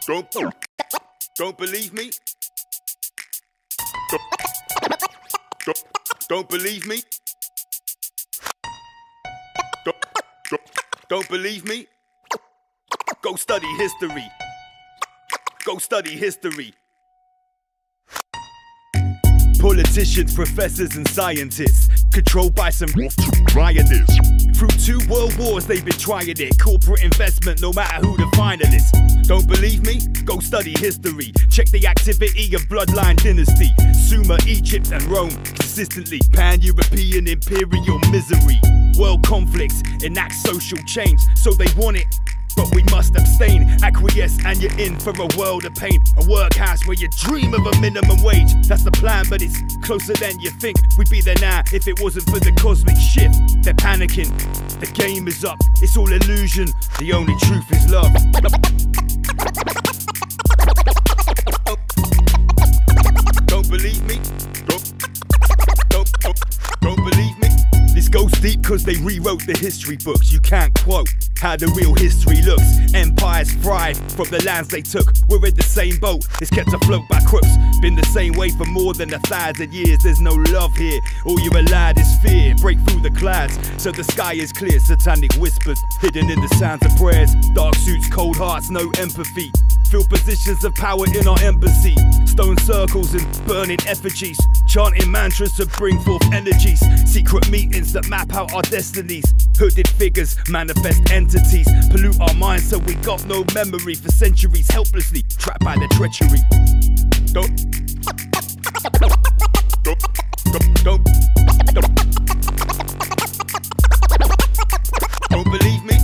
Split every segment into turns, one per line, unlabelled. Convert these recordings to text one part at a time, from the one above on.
Don't believe me? Don't believe me? Don't believe me? Go study history. Go study history. Politicians, professors and scientists, controlled by some rioters. Through 2 world wars they've been trying it. Corporate investment, no matter who the finalists. Don't believe me? Go study history. Check the activity of bloodline dynasty. Sumer, Egypt and Rome. Consistently pan-European imperial misery. World conflicts enact social change, so they want it. But we must abstain, acquiesce and you're in for a world of pain. A workhouse where you dream of a minimum wage. That's the plan, but it's closer than you think. We'd be there now if it wasn't for the cosmic shift. They're panicking, the game is up. It's all illusion, the only truth is love. Don't believe me? Don't believe me? This goes deep cause they rewrote the history books. You can't quote how the real history looks. Empires fried from the lands they took. We're in the same boat, it's kept afloat by crooks. Been the same way for more than 1,000 years. There's no love here, all you're allowed is fear. Break through the clouds so the sky is clear. Satanic whispers hidden in the sounds of prayers. Dark suits, cold hearts, no empathy. Fill positions of power in our embassy. Stone circles and burning effigies. Chanting mantras to bring forth energies. Secret meetings that map out our destinies. Hooded figures, manifest entities. Pollute our minds so we got no memory. For centuries helplessly trapped by their treachery. Don't believe me?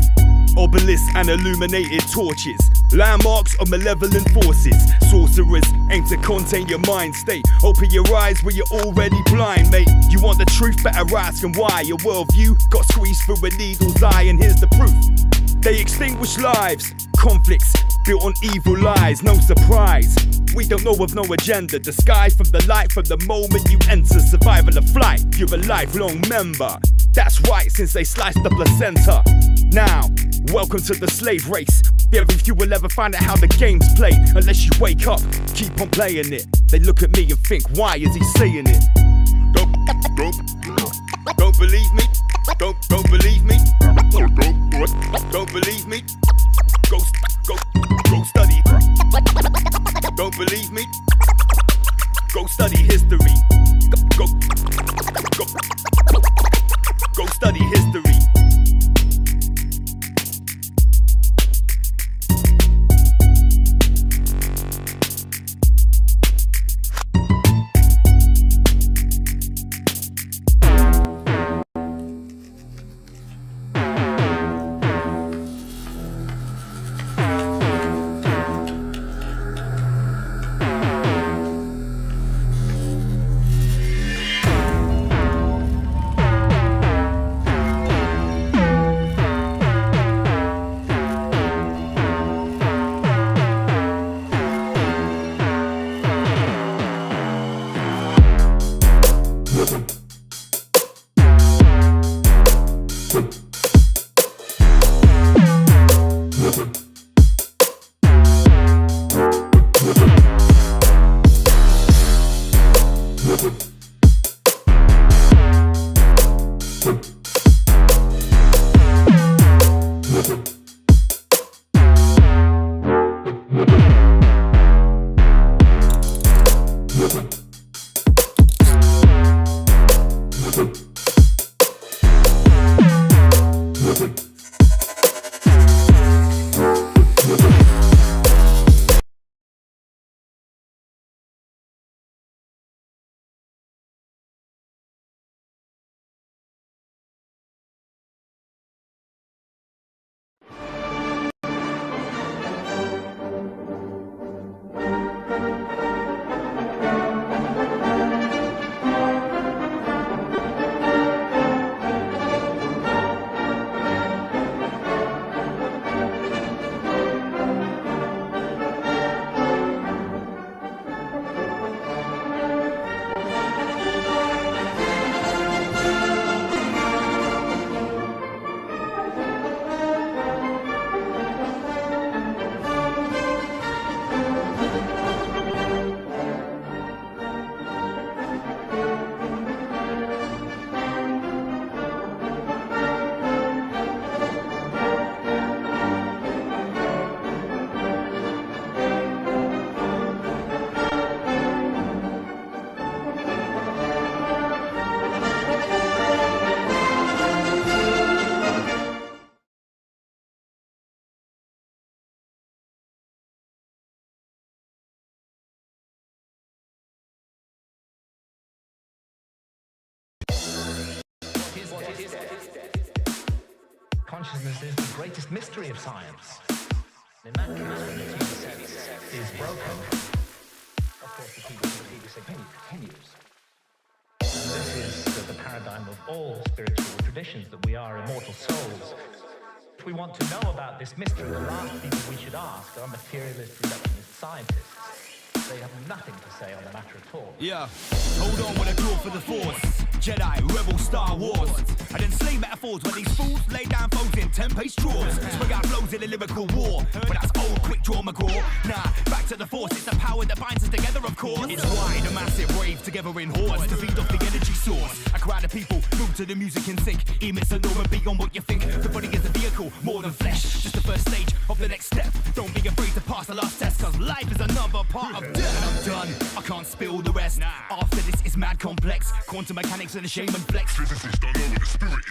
Obelisks and illuminated torches. Landmarks of malevolent forces. Sorcerers aim to contain your mind state. Open your eyes where you're already blind, mate. You want the truth, better ask and why. Your worldview got squeezed through a needle's eye, and here's the proof. They extinguish lives, conflicts built on evil lies, no surprise. We don't know of no agenda, disguised from the light from the moment you enter. Survival of flight, you're a lifelong member. That's right, since they sliced the placenta. Now, welcome to the slave race. Very few will ever find out how the game's played. Unless you wake up, keep on playing it. They look at me and think, why is he saying it? Don't believe me? Don't believe me? Don't believe me? Go study. Don't believe me? Go study history. Go study history.
consciousness is the greatest mystery of science. In that case, when the TV set is broken, of course the TV set continues. And this is the paradigm of all spiritual traditions, that we are immortal souls. If we want to know about this mystery, the last people we should ask are materialist reductionist scientists. They have nothing to say on the matter at all.
Yeah, hold on with a call for the Force. Jedi, Rebel, Star Wars. I didn't slay metaphors when these fools lay down foes in 10-page drawers. Spring out flows in a lyrical war. But that's old, quick draw McGraw. Nah, back to the Force, it's the power that binds us together, of course. It's why the massive rave together in hordes to feed off the energy source. A crowd of people move to the music in sync. Emits a norm beyond what you think. The body is a vehicle, more than flesh. Just the first stage of the next step. Don't be afraid to pass the last test, cause life is another part of death. And I'm done, I can't spill the rest. After this, it's mad complex. Quantum mechanics and a shaman flex.
Physicists don't know what the spirit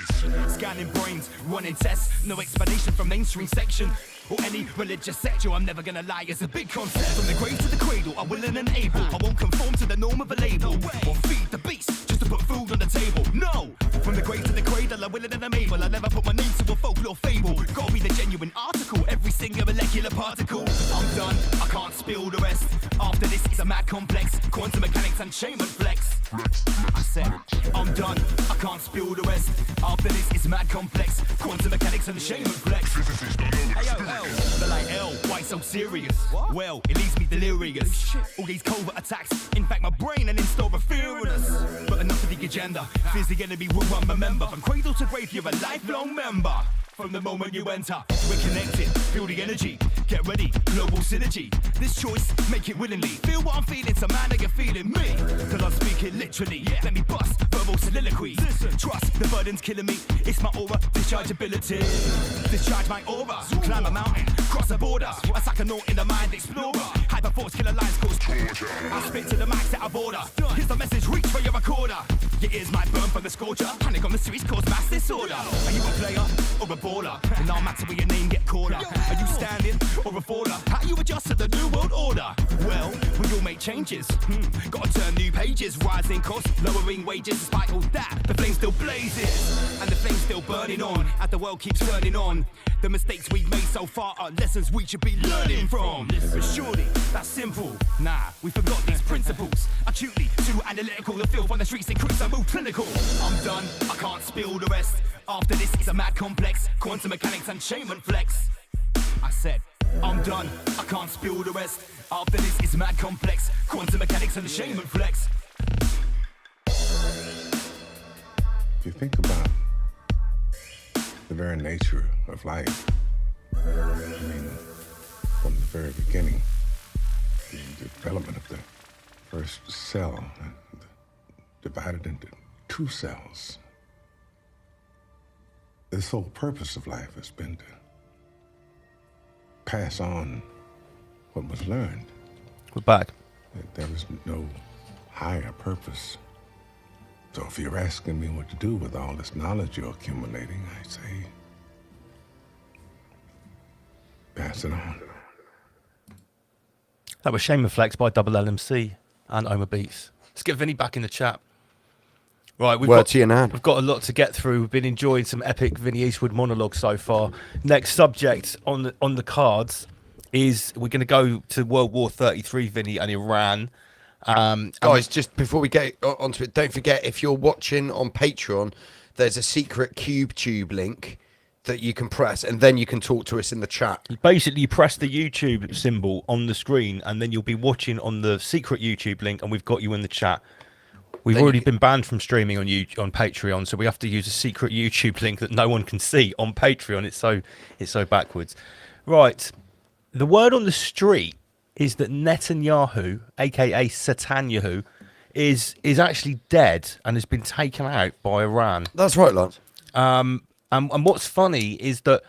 is.
Scanning brains, running tests. No explanation from mainstream section or any religious sect. Yo, I'm never gonna lie, it's a big concept. From the grave to the cradle, I'm willing and able. I won't conform to the norm of a label or feed the beast just to put food on the table. No, from the grave to the cradle, I'm willing and I'm able. I never put my name to a folklore fable. Gotta be the genuine article, every single molecular particle. I'm done, I can't spill the rest. After this, it's a mad complex. Quantum mechanics and shaman flex. I said, I'm done, I can't spill the rest. After this, it's mad complex. Quantum mechanics and shaman flex. Hey yo, L, the like L, why so serious? What? Well, it leaves me delirious. All these covert attacks, in fact my brain and in store of fear in us. But enough of the agenda, fear's the enemy will run, remember. From cradle to grave, you're a lifelong member. From the moment you enter, we're connected, feel the energy, get ready, global synergy. This choice, make it willingly. Feel what I'm feeling, so man, are you feeling me? Cause I'm speaking literally, let me bust verbal soliloquy. Listen, trust, the burden's killing me, it's my aura, discharge ability. Discharge my aura, climb a mountain, cross a border. A psychonaut in the mind explorer, hyperforce killer lines cause torture. I spit to the max out of order, here's the message, reach for your recorder. Your ears might burn from the scorcher, panic on the streets cause mass disorder. Are you a player or a baller? It don't matter where your name get called up. Are you standing or a faller? How you adjust to the new world order? Well, we all make changes. Gotta turn new pages, rising costs, lowering wages. Despite all that, the flame still blazes, and the flame's still burning on. As the world keeps turning on, the mistakes we've made so far are lessons we should be learning from. But surely that's simple. Nah, we forgot these principles. Acutely too analytical. The filth on the streets increase, I move clinical. I'm done, I can't spill the rest. After this, it's a mad complex. Quantum mechanics and shaman flex. I said, I'm done, I can't spill the rest. After this, it's mad complex. Quantum mechanics and shaman flex.
If you think about the very nature of life, I mean, from the very beginning, the development of the first cell, divided into two cells. The sole purpose of life has been to pass on what was learned.
We're back.
There was no higher purpose. So if you're asking me what to do with all this knowledge you're accumulating, I say, pass it on.
That was Shaman Flex by Double LMC and Oma Beats. Let's get Vinny back in the chat. Right, we've got a lot to get through. We've been enjoying some epic Vinny Eastwood monologues so far. Next subject on the cards is we're going to go to World War 33, Vinny, and Iran.
Guys, just before we get onto it, don't forget, if you're watching on Patreon, there's a secret CubeTube link that you can press, and then you can talk to us in the chat.
Basically, you press the YouTube symbol on the screen, and then you'll be watching on the secret YouTube link, and we've got you in the chat. We've already been banned from streaming on Patreon, so we have to use a secret YouTube link that no one can see on Patreon. It's so backwards. Right. The word on the street is that Netanyahu, aka Satanyahu, is actually dead and has been taken out by Iran.
That's right, Lance.
And what's funny is that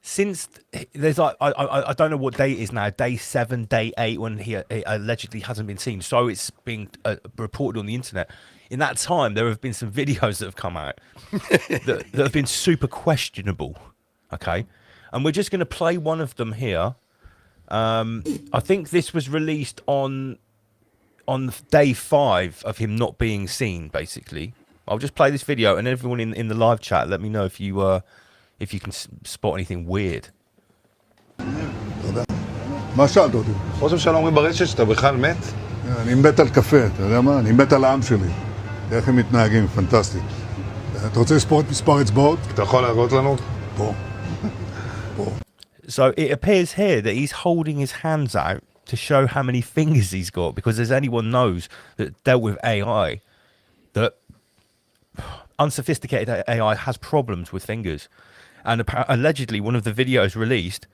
since there's like I don't know what day it is now, day 7, day 8, when he allegedly hasn't been seen, so it's being reported on the internet. In that time, there have been some videos that have come out that have been super questionable. Okay, and we're just going to play one of them here. I think this was released on day 5 of him not being seen. Basically, I'll just play this video, and everyone in the live chat, let me know if if you can spot anything weird.
מה שאלת אותי?
ראש הממשלה אומרים ברשת שאתה בכלל מת?
אני מת על קפה, אתה יודע מה? אני מת על העם שלי. איך הם מתנהגים, פנטסטי. אתה רוצה לספור את מספר אצבעות?
אתה יכול להראות לנו?
פה. פה.
So it appears here that he's holding his hands out to show how many fingers he's got, because as anyone knows that dealt with AI, that unsophisticated AI has problems with fingers. And allegedly, one of the videos released,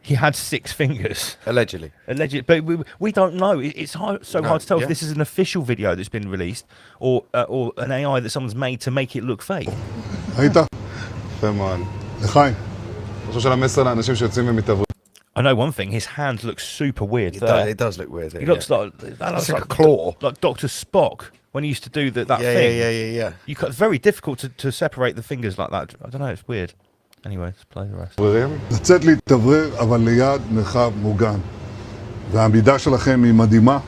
he had 6 fingers.
Allegedly.
Allegedly, but we don't know. It's hard to tell if this is an official video that's been released or an AI that someone's made to make it look fake.
ראית?
יפה מאוד.
לחיים.
ראש הממשלה מסר לאנשים שיוצאים ומתעברים.
I know one thing, his hand looks super weird.
It does look weird.
He looks like
like a claw.
like Dr. Spock when he used to do that thing.
Yeah.
It's very difficult to separate the fingers like that. I don't know, it's weird. Anyway, let's play the rest.
לצאת להתאוורר, אבל ליד מרחב מוגן. והעמידה שלכם היא מדהימה,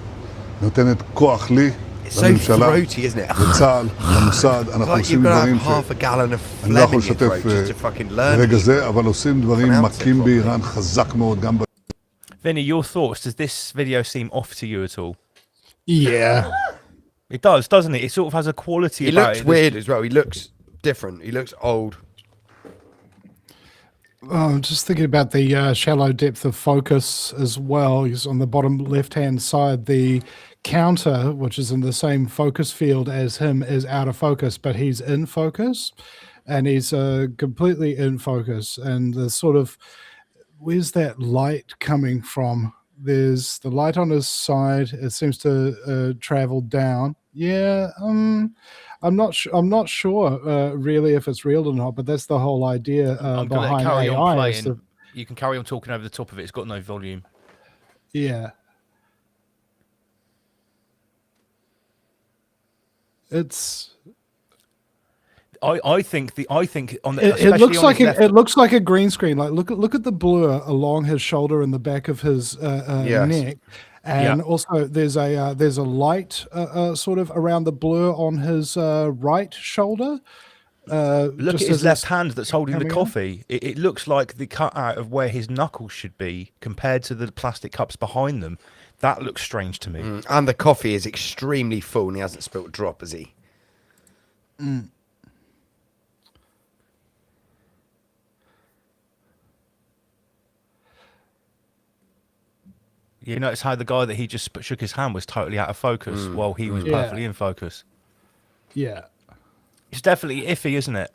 נותנת כוח לי,
It's so
לממשלה,
throaty, isn't it?
לצה"ל, למוסד, אנחנו
Like you've
עושים
got to have
דברים
half a gallon of
אני לא
phlegm
יכול
in your
לשתף
throat just to fucking learn.
ברגע זה, אבל עושים דברים
pronounce it
מכים
properly.
באיראן חזק מאוד, גם
Vinny, your thoughts? Does this video seem off to you at all?
Yeah.
It does, doesn't it? It sort of has a quality
He
about
looks
it.
weird as well. He looks different. He looks old.
I'm just thinking about the shallow depth of focus as well. He's on the bottom left-hand side. The counter, which is in the same focus field as him, is out of focus, but he's in focus, and he's completely in focus. And the sort of, where's that light coming from? There's the light on his side. It seems to travel down. Yeah, I'm not sure really if it's real or not, but that's the whole idea
I'm going to
behind
carry on
AI. is
playing.
the-
You can carry on talking over the top of it. It's got no volume.
yeah. It's
I think on the,
it
especially
looks
on
like
his left-
it looks like a green screen. Like look at the blur along his shoulder and the back of his
Yes.
neck, and
Yeah.
also there's a light sort of around the blur on his right shoulder.
Look at
just
his
as
left
it's
hand that's holding the
coming on.
coffee. It looks like the cutout of where his knuckles should be compared to the plastic cups behind them. That looks strange to me.
And the coffee is extremely full and he hasn't spilt a drop, has he?
You notice how the guy that he just shook his hand was totally out of focus while he was
Yeah.
perfectly in focus.
Yeah.
It's definitely iffy, isn't it?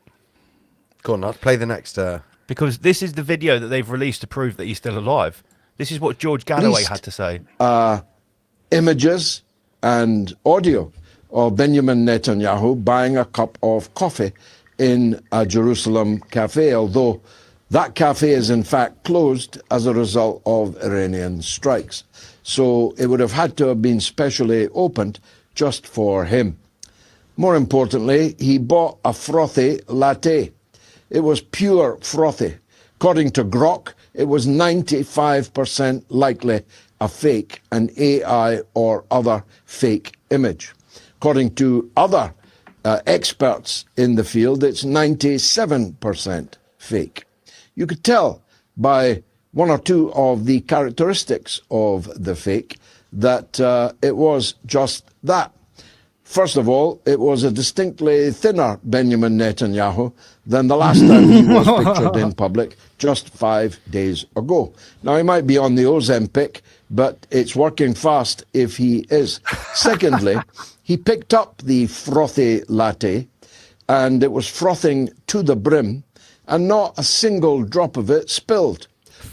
Go on, lad. Play the next.
Because this is the video that they've released to prove that he's still alive. This is what George Galloway
Least.
had to say.
Images and audio of Benjamin Netanyahu buying a cup of coffee in a Jerusalem cafe, although that cafe is in fact closed as a result of Iranian strikes. So it would have had to have been specially opened just for him. More importantly, he bought a frothy latte. It was pure frothy. According to Grok, it was 95% likely a fake, an AI or other fake image. According to other experts in the field, it's 97% fake. You could tell by one or two of the characteristics of the fake that it was just that. First of all, it was a distinctly thinner Benjamin Netanyahu than the last time he was pictured in public just 5 days ago. Now, he might be on the Ozempic, but it's working fast if he is. Secondly, he picked up the frothy latte, and it was frothing to the brim, and not a single drop of it spilled.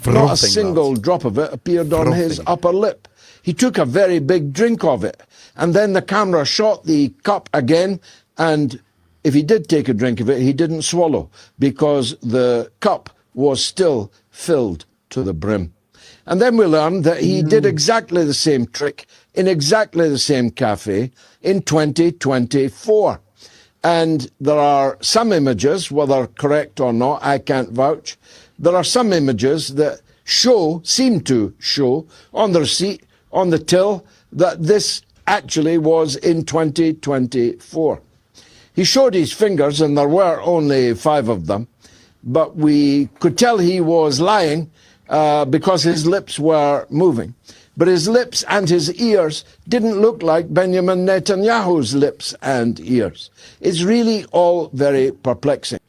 Not a
Frothing,
single
lads.
drop of it appeared on his
Frothing.
upper lip. He took a very big drink of it, and then the camera shot the cup again, and if he did take a drink of it, he didn't swallow because the cup was still filled to the brim. And then we learned that he did exactly the same trick in exactly the same cafe in 2024. And there are some images, whether correct or not, I can't vouch. There are some images that seem to show on the receipt, on the till, that this actually was in 2024. He showed his fingers, and there were only 5 of them. but we could tell he was lying because his lips were moving. But his lips and his ears didn't look like Benjamin Netanyahu's lips and ears. It's really all very perplexing.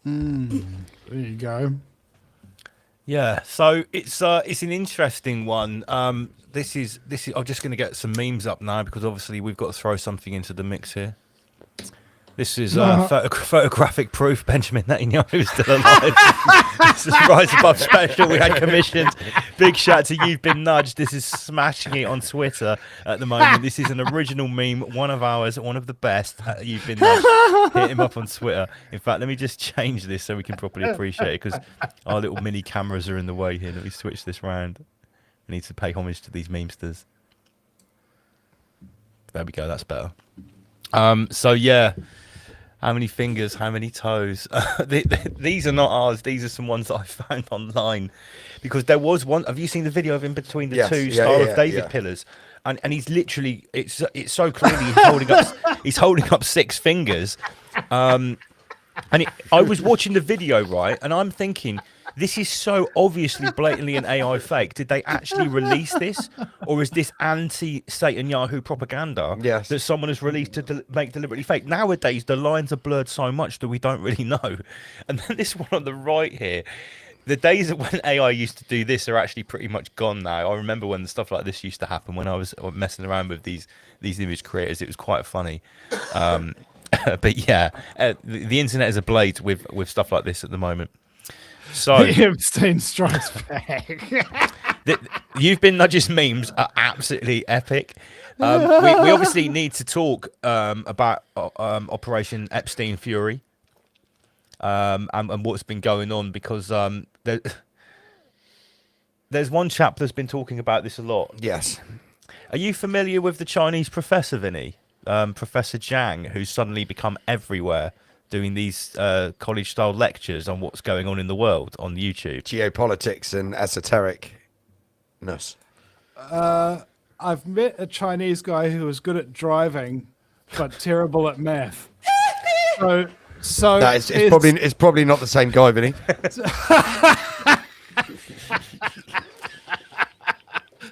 There you go.
Yeah, so it's an interesting one. This is I'm just going to get some memes up now because obviously we've got to throw something into the mix here. This is photographic proof Benjamin Netanyahu is still alive. This is Rise Above Special. We had commissioned. Big shout to You've Been Nudged. This is smashing it on Twitter at the moment. This is an original meme, one of ours, one of the best. You've Been Nudged. Hit him up on Twitter. In fact, let me just change this so we can properly appreciate it because our little mini cameras are in the way here. Let me switch this round. We need to pay homage to these memesters. There we go. That's better. So yeah. How many fingers, how many toes? These are not ours. These are some ones that I found online. Because there was one. Have you seen the video of him between the two Star of David pillars? And he's literally, it's so clearly he's holding up 6 fingers. I was watching the video, right? And I'm thinking, this is so obviously blatantly an AI fake. Did they actually release this? Or is this anti-Netanyahu propaganda that someone has released to make deliberately fake? Nowadays, the lines are blurred so much that we don't really know. And then this one on the right here, the days of when AI used to do this are actually pretty much gone now. I remember when stuff like this used to happen when I was messing around with these image creators. It was quite funny. But yeah, the internet is ablaze with stuff like this at the moment. So
Epstein strikes back.
You've Been Nudged memes are absolutely epic. We obviously need to talk about Operation Epstein Fury and what's been going on because there's one chap that's been talking about this a lot.
Yes.
Are you familiar with the Chinese professor, Vinny? Professor Zhang, who's suddenly become everywhere doing these college-style lectures on what's going on in the world on YouTube.
Geopolitics and esotericness.
I've met a Chinese guy who was good at driving, but terrible at math. So
it's probably not the same guy, Vinny.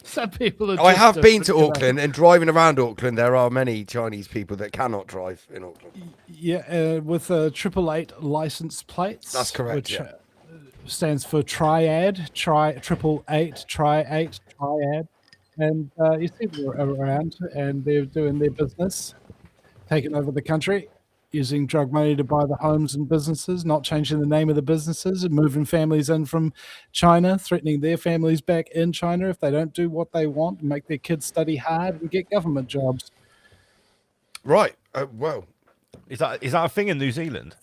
Some people are
I have been to Auckland, and driving around Auckland, there are many Chinese people that cannot drive in Auckland.
Yeah, with 888 license plates.
That's correct.
Which stands for triad, triple eight, triad. And you see them around, and they're doing their business, taking over the country, using drug money to buy the homes and businesses, not changing the name of the businesses, and moving families in from China, threatening their families back in China if they don't do what they want, and make their kids study hard and get government jobs.
Right. Well,
is that a thing in New Zealand?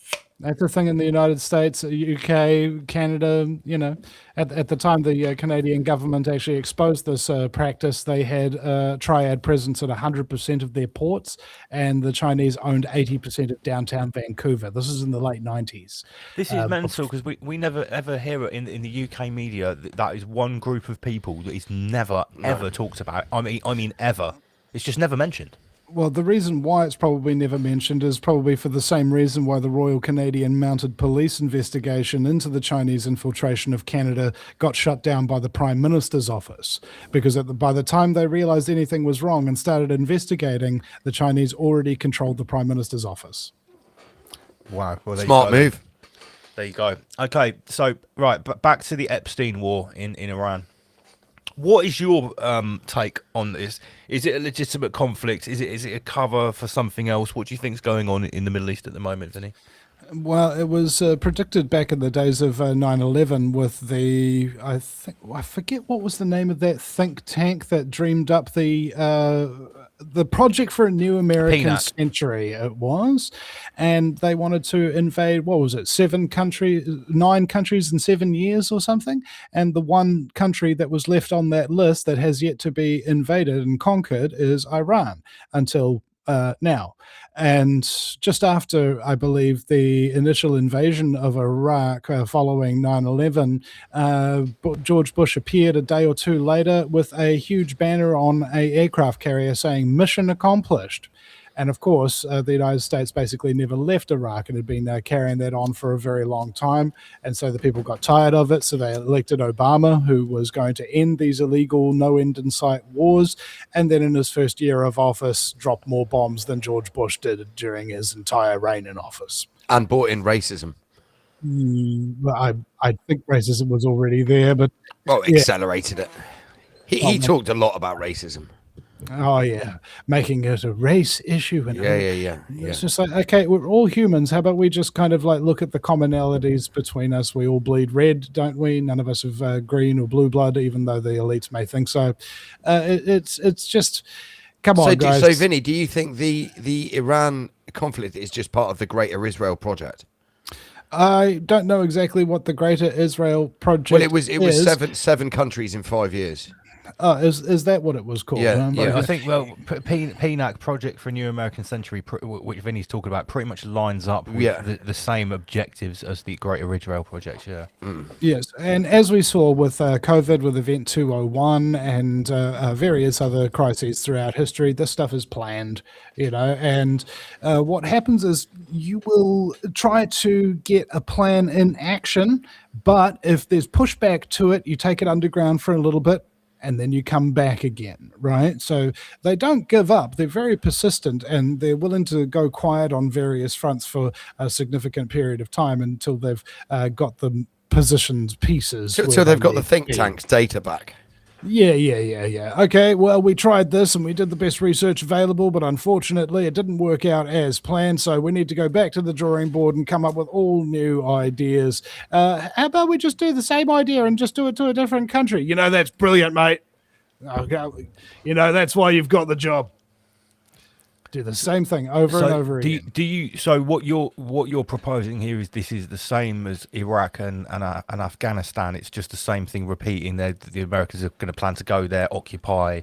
That's a thing in the United States, UK, Canada. You know, at the time the Canadian government actually exposed this practice, they had triad presence at 100% of their ports, and the Chinese owned 80% of downtown Vancouver. This is in the late 90s.
This is mental because we never ever hear it in the UK media. That is one group of people that is never ever talked about. I mean ever. It's just never mentioned.
Well, the reason why it's probably never mentioned is probably for the same reason why the Royal Canadian Mounted Police investigation into the Chinese infiltration of Canada got shut down by the Prime Minister's office. Because by the time they realized anything was wrong and started investigating, the Chinese already controlled the Prime Minister's office.
Wow. Well,
smart move.
There you go. Okay, so, right, but back to the Epstein war in Iran. What is your take on this? Is it a legitimate conflict? Is it a cover for something else? What do you think is going on in the Middle East at the moment, Vinny?
Well, it was predicted back in the days of 9/11 with I forget what was the name of that think tank that dreamed up the project for a new American century. It was, and they wanted to invade. What was it? 9 countries in 7 years or something. And the one country that was left on that list that has yet to be invaded and conquered is Iran until now. And just after, I believe, the initial invasion of Iraq following 9/11, George Bush appeared a day or two later with a huge banner on an aircraft carrier saying "Mission accomplished." And of course, the United States basically never left Iraq and had been carrying that on for a very long time. And so the people got tired of it. So they elected Obama, who was going to end these illegal, no end in sight wars. And then in his first year of office, dropped more bombs than George Bush did during his entire reign in office.
And brought in racism.
Well, I think racism was already there, but
Well,
yeah.
accelerated it. He talked a lot about racism.
Oh yeah, making it a race issue. And
Yeah.
It's just like, okay, we're all humans. How about we just kind of like look at the commonalities between us? We all bleed red, don't we? None of us have green or blue blood, even though the elites may think so. It's just, come on, guys.
So, Vinny, do you think the Iran conflict is just part of the Greater Israel project?
I don't know exactly what the Greater Israel project.
Well, it was
is.
seven countries in 5 years.
Oh, is that what it was called?
Yeah, yeah.
I think, well, PNAC, Project for a New American Century, which Vinny's talking about, pretty much lines up with the same objectives as the Greater Israel Project, yeah.
Yes, and as we saw with COVID, with Event 201 and various other crises throughout history, this stuff is planned, and what happens is you will try to get a plan in action, but if there's pushback to it, you take it underground for a little bit, and then you come back again, right? So they don't give up. They're very persistent, and they're willing to go quiet on various fronts for a significant period of time until they've got the positioned pieces.
So they've got the think tank's data back.
Yeah. Okay, well, we tried this and we did the best research available, but unfortunately it didn't work out as planned, so we need to go back to the drawing board and come up with all new ideas. How about we just do the same idea and just do it to a different country? That's brilliant, mate. Okay. That's why you've got the job. Do the same thing over and over again.
So what you're proposing here is this is the same as Iraq and Afghanistan. It's just the same thing repeating. The Americans are going to plan to go there, occupy,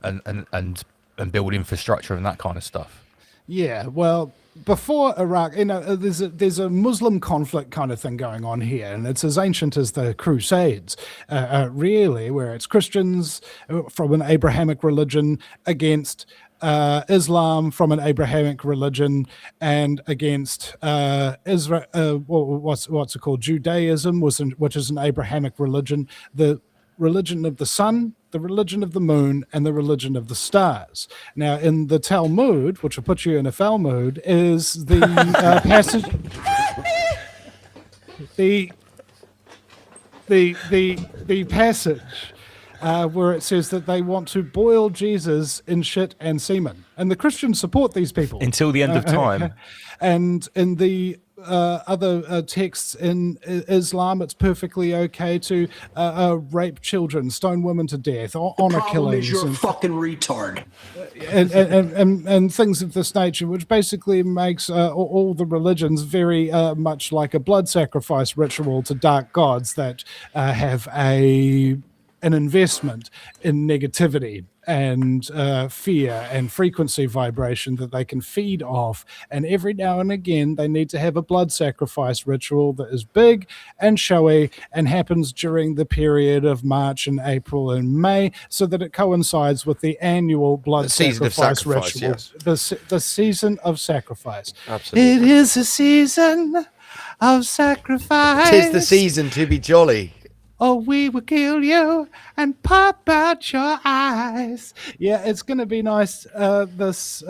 and build infrastructure and that kind of stuff.
Yeah, well, before Iraq, there's a Muslim conflict kind of thing going on here, and it's as ancient as the Crusades, really, where it's Christians from an Abrahamic religion against Islam from an Abrahamic religion, and against Israel. What's it called? Judaism, which is an Abrahamic religion. The religion of the sun, the religion of the moon, and the religion of the stars. Now, in the Talmud, which will put you in a foul mood, is the passage. The passage where it says that they want to boil Jesus in shit and semen, and the Christians support these people
until the end of time.
And in the other texts in Islam, it's perfectly okay to rape children, stone women to death, honor killings.
You're a fucking retard.
And things of this nature, which basically makes all the religions very much like a blood sacrifice ritual to dark gods that have an investment in negativity and fear and frequency vibration that they can feed off. And every now and again, they need to have a blood sacrifice ritual that is big and showy and happens during the period of March and April and May, so that it coincides with the annual blood sacrifice ritual.
Yes.
The season of sacrifice.
Absolutely.
It is a season of sacrifice.
'Tis the season to be jolly.
Oh, we will kill you and pop out your eyes. Yeah, it's going to be nice. This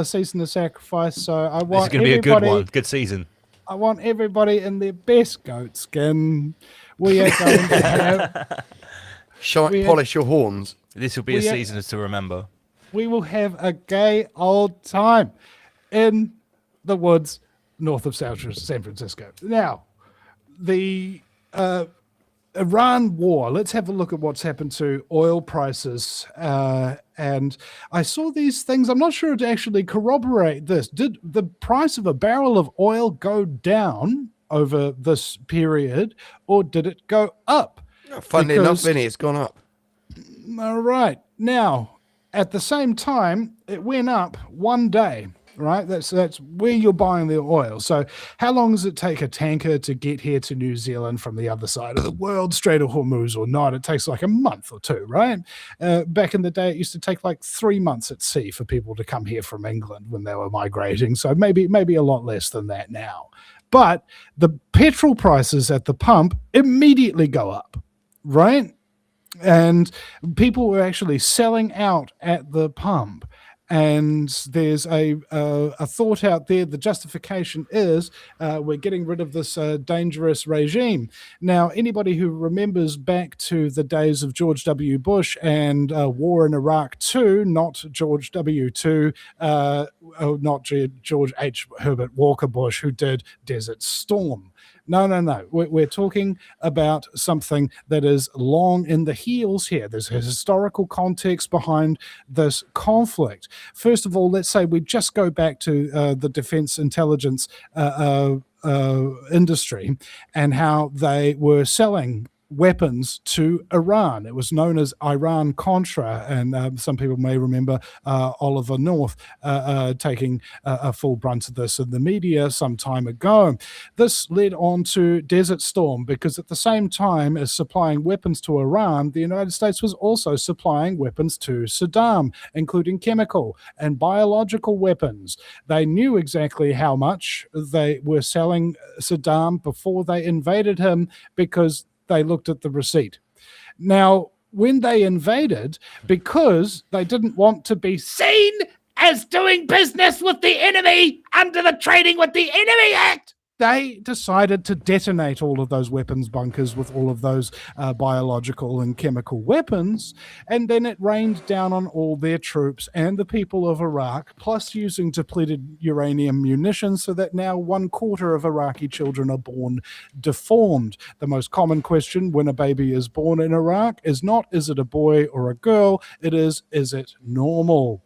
season of sacrifice. So I want
This is going to be a good one. Good season.
I want everybody in their best goat skin. We are going to have.
Polish your horns.
This will be a season to remember.
We will have a gay old time in the woods north of San Francisco. Now, the Iran war. Let's have a look at what's happened to oil prices. And I saw these things. I'm not sure to actually corroborate this. Did the price of a barrel of oil go down over this period, or did it go up?
Funnily enough, Vinny, it's gone up.
All right. Now, at the same time, it went up one day, right? That's where you're buying the oil. So how long does it take a tanker to get here to New Zealand from the other side of the world, Strait of Hormuz or not? It takes like a month or two, right? Back in the day, it used to take like 3 months at sea for people to come here from England when they were migrating. So maybe a lot less than that now. But the petrol prices at the pump immediately go up, right? And people were actually selling out at the pump. And there's a thought out there. The justification is we're getting rid of this dangerous regime. Now, anybody who remembers back to the days of George W. Bush and war in Iraq II, not George W. II, not George H. Herbert Walker Bush, who did Desert Storm. No. We're talking about something that is long in the heels here. There's a historical context behind this conflict. First of all, let's say we just go back to the defense intelligence industry and how they were selling weapons to Iran. It was known as Iran-Contra, and some people may remember Oliver North taking a full brunt of this in the media some time ago. This led on to Desert Storm, because at the same time as supplying weapons to Iran, the United States was also supplying weapons to Saddam, including chemical and biological weapons. They knew exactly how much they were selling Saddam before they invaded him, because they looked at the receipt. Now, when they invaded, because they didn't want to be seen as doing business with the enemy under the Trading with the Enemy Act, they decided to detonate all of those weapons bunkers with all of those biological and chemical weapons, and then it rained down on all their troops and the people of Iraq, plus using depleted uranium munitions, so that now 1/4 of Iraqi children are born deformed. The most common question when a baby is born in Iraq is not, is it a boy or a girl? It is it normal?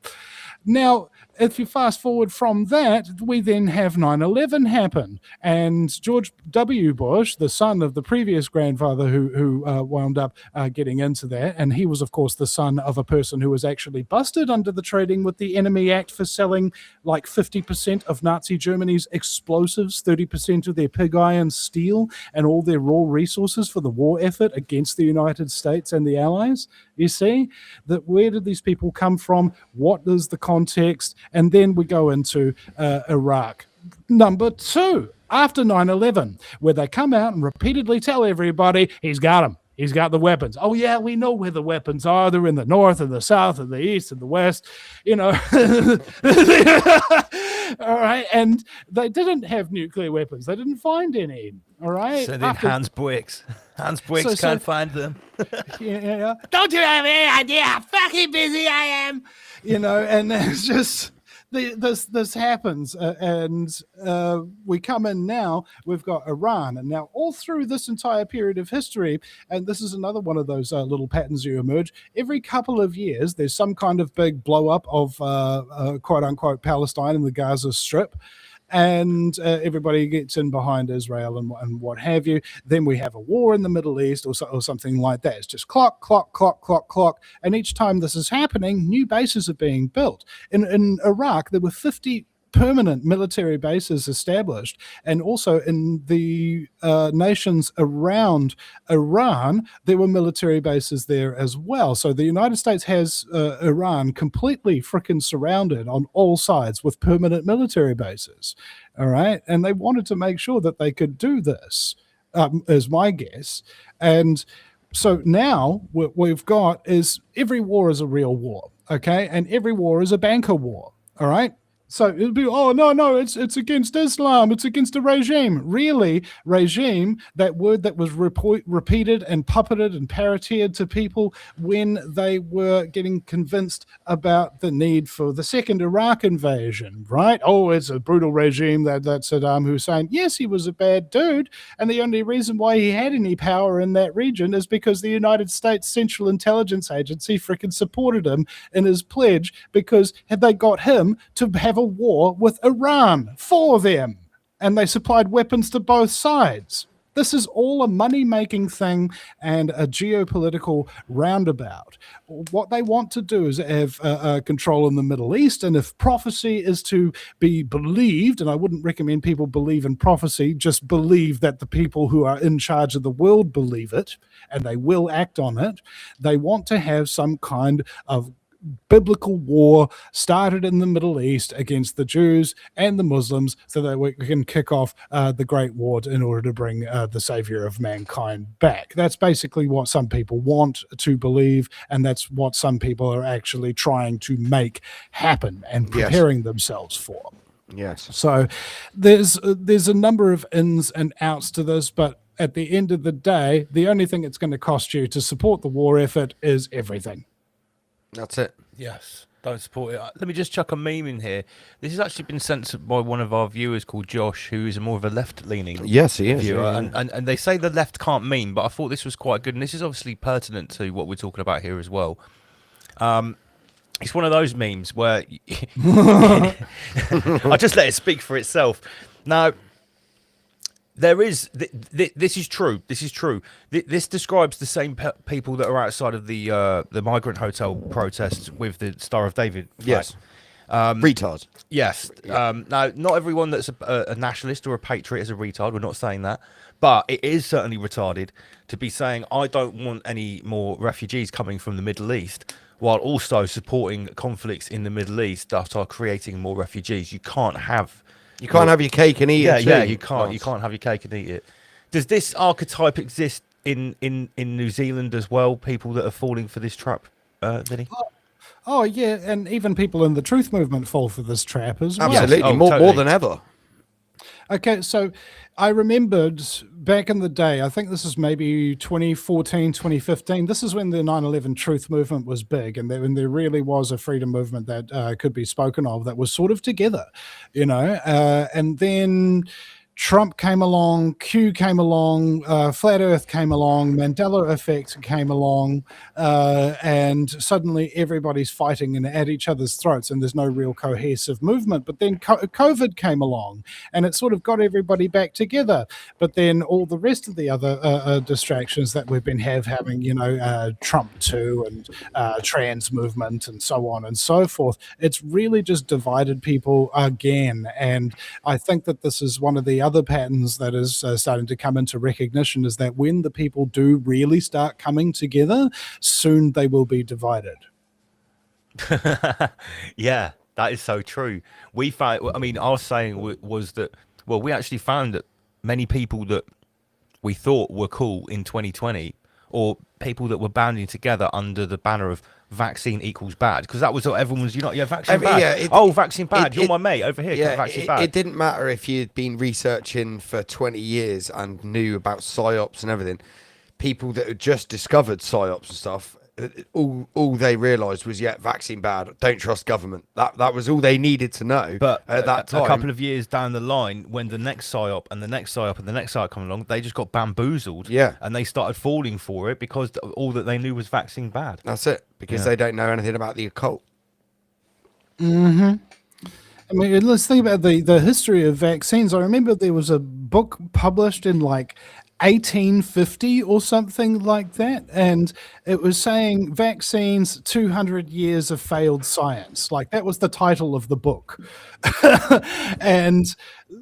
Now, if you fast forward from that, we then have 9/11 happen. And George W. Bush, the son of the previous grandfather who wound up getting into that, and he was, of course, the son of a person who was actually busted under the Trading with the Enemy Act for selling like 50% of Nazi Germany's explosives, 30% of their pig iron steel, and all their raw resources for the war effort against the United States and the Allies. You see, that where did these people come from? What is the context? And then we go into Iraq. Number 2, after 9/11, where they come out and repeatedly tell everybody, he's got them. He's got the weapons. Oh, yeah, we know where the weapons are. They're in the north and the south and the east and the west, you know. All right. And they didn't have nuclear weapons. They didn't find any. All right.
So then Hans Bricks. Hans Bricks can't find them.
Yeah. Don't you have any idea how fucking busy I am? You know, and it's just... This happens, and we come in now, we've got Iran, and now all through this entire period of history, and this is another one of those little patterns you emerge, every couple of years there's some kind of big blow up of quote-unquote Palestine and the Gaza Strip, and everybody gets in behind Israel and what have you. Then we have a war in the Middle East or something like that. It's just clock. And each time this is happening, new bases are being built. In Iraq, there were 50 permanent military bases established, and also in the nations around Iran, there were military bases there as well. So the United States has Iran completely frickin' surrounded on all sides with permanent military bases. All right, and they wanted to make sure that they could do this, is my guess. And so now what we've got is every war is a real war, okay, and every war is a banker war. All right. So it'll be, oh, no, it's against Islam. It's against a regime. Really, regime, that word that was repeated and puppeted and parroted to people when they were getting convinced about the need for the second Iraq invasion, right? Oh, it's a brutal regime, that Saddam Hussein. Yes, he was a bad dude. And the only reason why he had any power in that region is because the United States Central Intelligence Agency frickin' supported him in his pledge, because had they got him to have a war with Iran for them, and they supplied weapons to both sides. This is all a money-making thing and a geopolitical roundabout. What they want to do is have control in the Middle East, and if prophecy is to be believed, and I wouldn't recommend people believe in prophecy, just believe that the people who are in charge of the world believe it, and they will act on it. They want to have some kind of biblical war started in the Middle East against the Jews and the Muslims so that we can kick off the Great War in order to bring the savior of mankind back. That's basically what some people want to believe, and that's what some people are actually trying to make happen and preparing themselves for.
Yes.
So there's a number of ins and outs to this, but at the end of the day, the only thing it's going to cost you to support the war effort is everything.
That's it.
Yes, don't support it. Let me just chuck a meme in here. This has actually been sent by one of our viewers called Josh, who is more of a left-leaning
Yes, he is.
viewer.
Yeah.
And they say the left can't meme, but I thought this was quite good. And this is obviously pertinent to what we're talking about here as well. It's one of those memes where I just let it speak for itself. Now, there is this is true. This is true. This describes the same people that are outside of the migrant hotel protests with the Star of David flag.
Yes. Retard.
Yes. Now, not everyone that's a nationalist or a patriot is a retard. We're not saying that, but it is certainly retarded to be saying I don't want any more refugees coming from the Middle East, while also supporting conflicts in the Middle East that are creating more refugees. You can't have.
You can't have your cake and eat it.
Yeah,
too.
you can't. You can't have your cake and eat it. Does this archetype exist in New Zealand as well? People that are falling for this trap, Vinny?
Oh, yeah, and even people in the truth movement fall for this trap as well.
Absolutely.
Oh,
more
totally.
than ever.
Okay, so I remembered back in the day, I think this is maybe 2014, 2015. This is when the 9/11 truth movement was big, and there really was a freedom movement that could be spoken of that was sort of together, and then Trump came along, Q came along, Flat Earth came along, Mandela Effect came along, and suddenly everybody's fighting and at each other's throats, and there's no real cohesive movement. But then COVID came along, and it sort of got everybody back together. But then all the rest of the other distractions that we've been having, Trump too, and trans movement, and so on and so forth, it's really just divided people again. And I think that this is one of the other patterns that is starting to come into recognition, is that when the people do really start coming together, soon they will be divided.
Yeah, that is so true. We found, I mean, our saying was that, well, we actually found that many people that we thought were cool in 2020, or people that were banding together under the banner of vaccine equals bad, because that was what everyone was, vaccine bad. Vaccine bad. You're my mate over here. Vaccine bad.
It didn't matter if you'd been researching for 20 years and knew about psyops and everything. People that had just discovered psyops and stuff, all they realised was, vaccine bad. Don't trust government. That was all they needed to know.
But
at that time,
a couple of years down the line, when the next psyop and the next psyop and the next psyop come along, they just got bamboozled.
Yeah.
And they started falling for it because all that they knew was vaccine bad.
That's it. Because they don't know anything about the occult.
I mean, let's think about the history of vaccines. I remember there was a book published in 1850 or something like that, and it was saying vaccines 200 years of failed science. That was the title of the book. And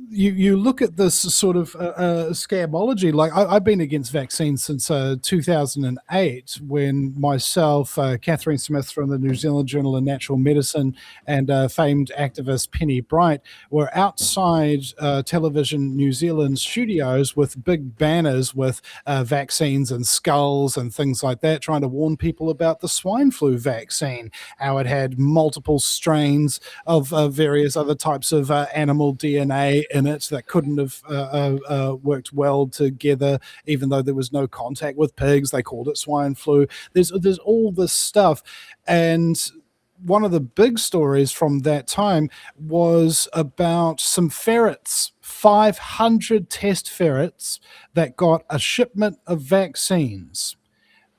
you look at this sort of scamology. I've been against vaccines since 2008, when myself, Catherine Smith from the New Zealand Journal of Natural Medicine, and famed activist Penny Bright were outside Television New Zealand studios with big banners with vaccines and skulls and things like that, trying to warn people about the swine flu vaccine, how it had multiple strains of various other types of animal DNA in it that couldn't have worked well together, even though there was no contact with pigs. They called it swine flu. There's all this stuff. And one of the big stories from that time was about some ferrets, 500 test ferrets that got a shipment of vaccines.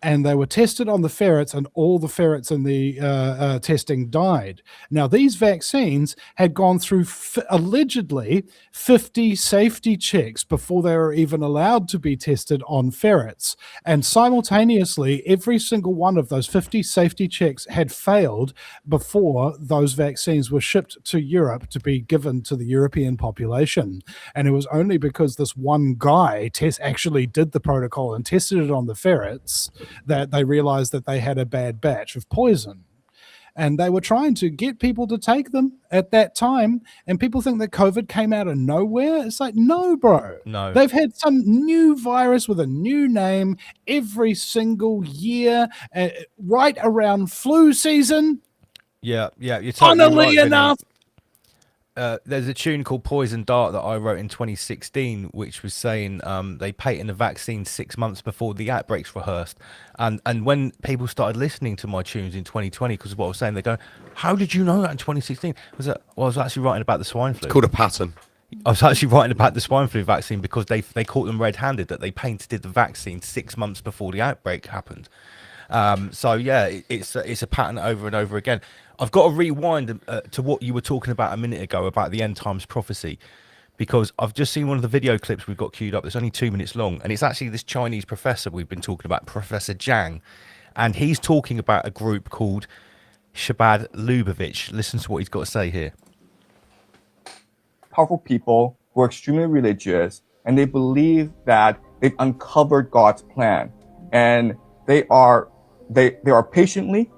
and they were tested on the ferrets, and all the ferrets in the testing died. Now, these vaccines had gone through allegedly 50 safety checks before they were even allowed to be tested on ferrets. And simultaneously, every single one of those 50 safety checks had failed before those vaccines were shipped to Europe to be given to the European population. And it was only because this one guy actually did the protocol and tested it on the ferrets that they realized that they had a bad batch of poison. And they were trying to get people to take them at that time. And people think that COVID came out of nowhere. It's like, no, bro.
No.
They've had some new virus with a new name every single year, right around flu season.
Yeah, you're totally
Funnily
right, Vinny.
enough.
There's a tune called Poison Dart that I wrote in 2016, which was saying they patented the vaccine 6 months before the outbreaks rehearsed. And when people started listening to my tunes in 2020, because of what I was saying, they go, how did you know that in 2016? I was actually writing about the swine flu.
Called a pattern.
I was actually writing about the swine flu vaccine because they caught them red-handed, that they patented the vaccine 6 months before the outbreak happened. So yeah, it's a pattern over and over again. I've got to rewind to what you were talking about a minute ago about the end times prophecy, because I've just seen one of the video clips we've got queued up. It's only 2 minutes long, and it's actually this Chinese professor we've been talking about, Professor Zhang, and he's talking about a group called Chabad Lubavitch. Listen to what he's got to say here.
Powerful people who are extremely religious, and they believe that they've uncovered God's plan, and they are patiently,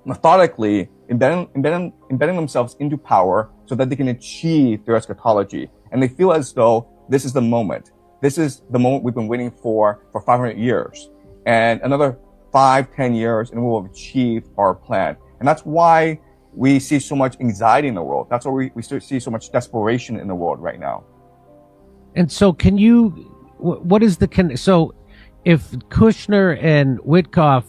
methodically embedding themselves into power so that they can achieve their eschatology. And they feel as though this is the moment. This is the moment we've been waiting for 500 years. And another 5-10 years, and we will have achieved our plan. And that's why we see so much anxiety in the world. That's why we see so much desperation in the world right now.
And so what is so if Kushner and Witkoff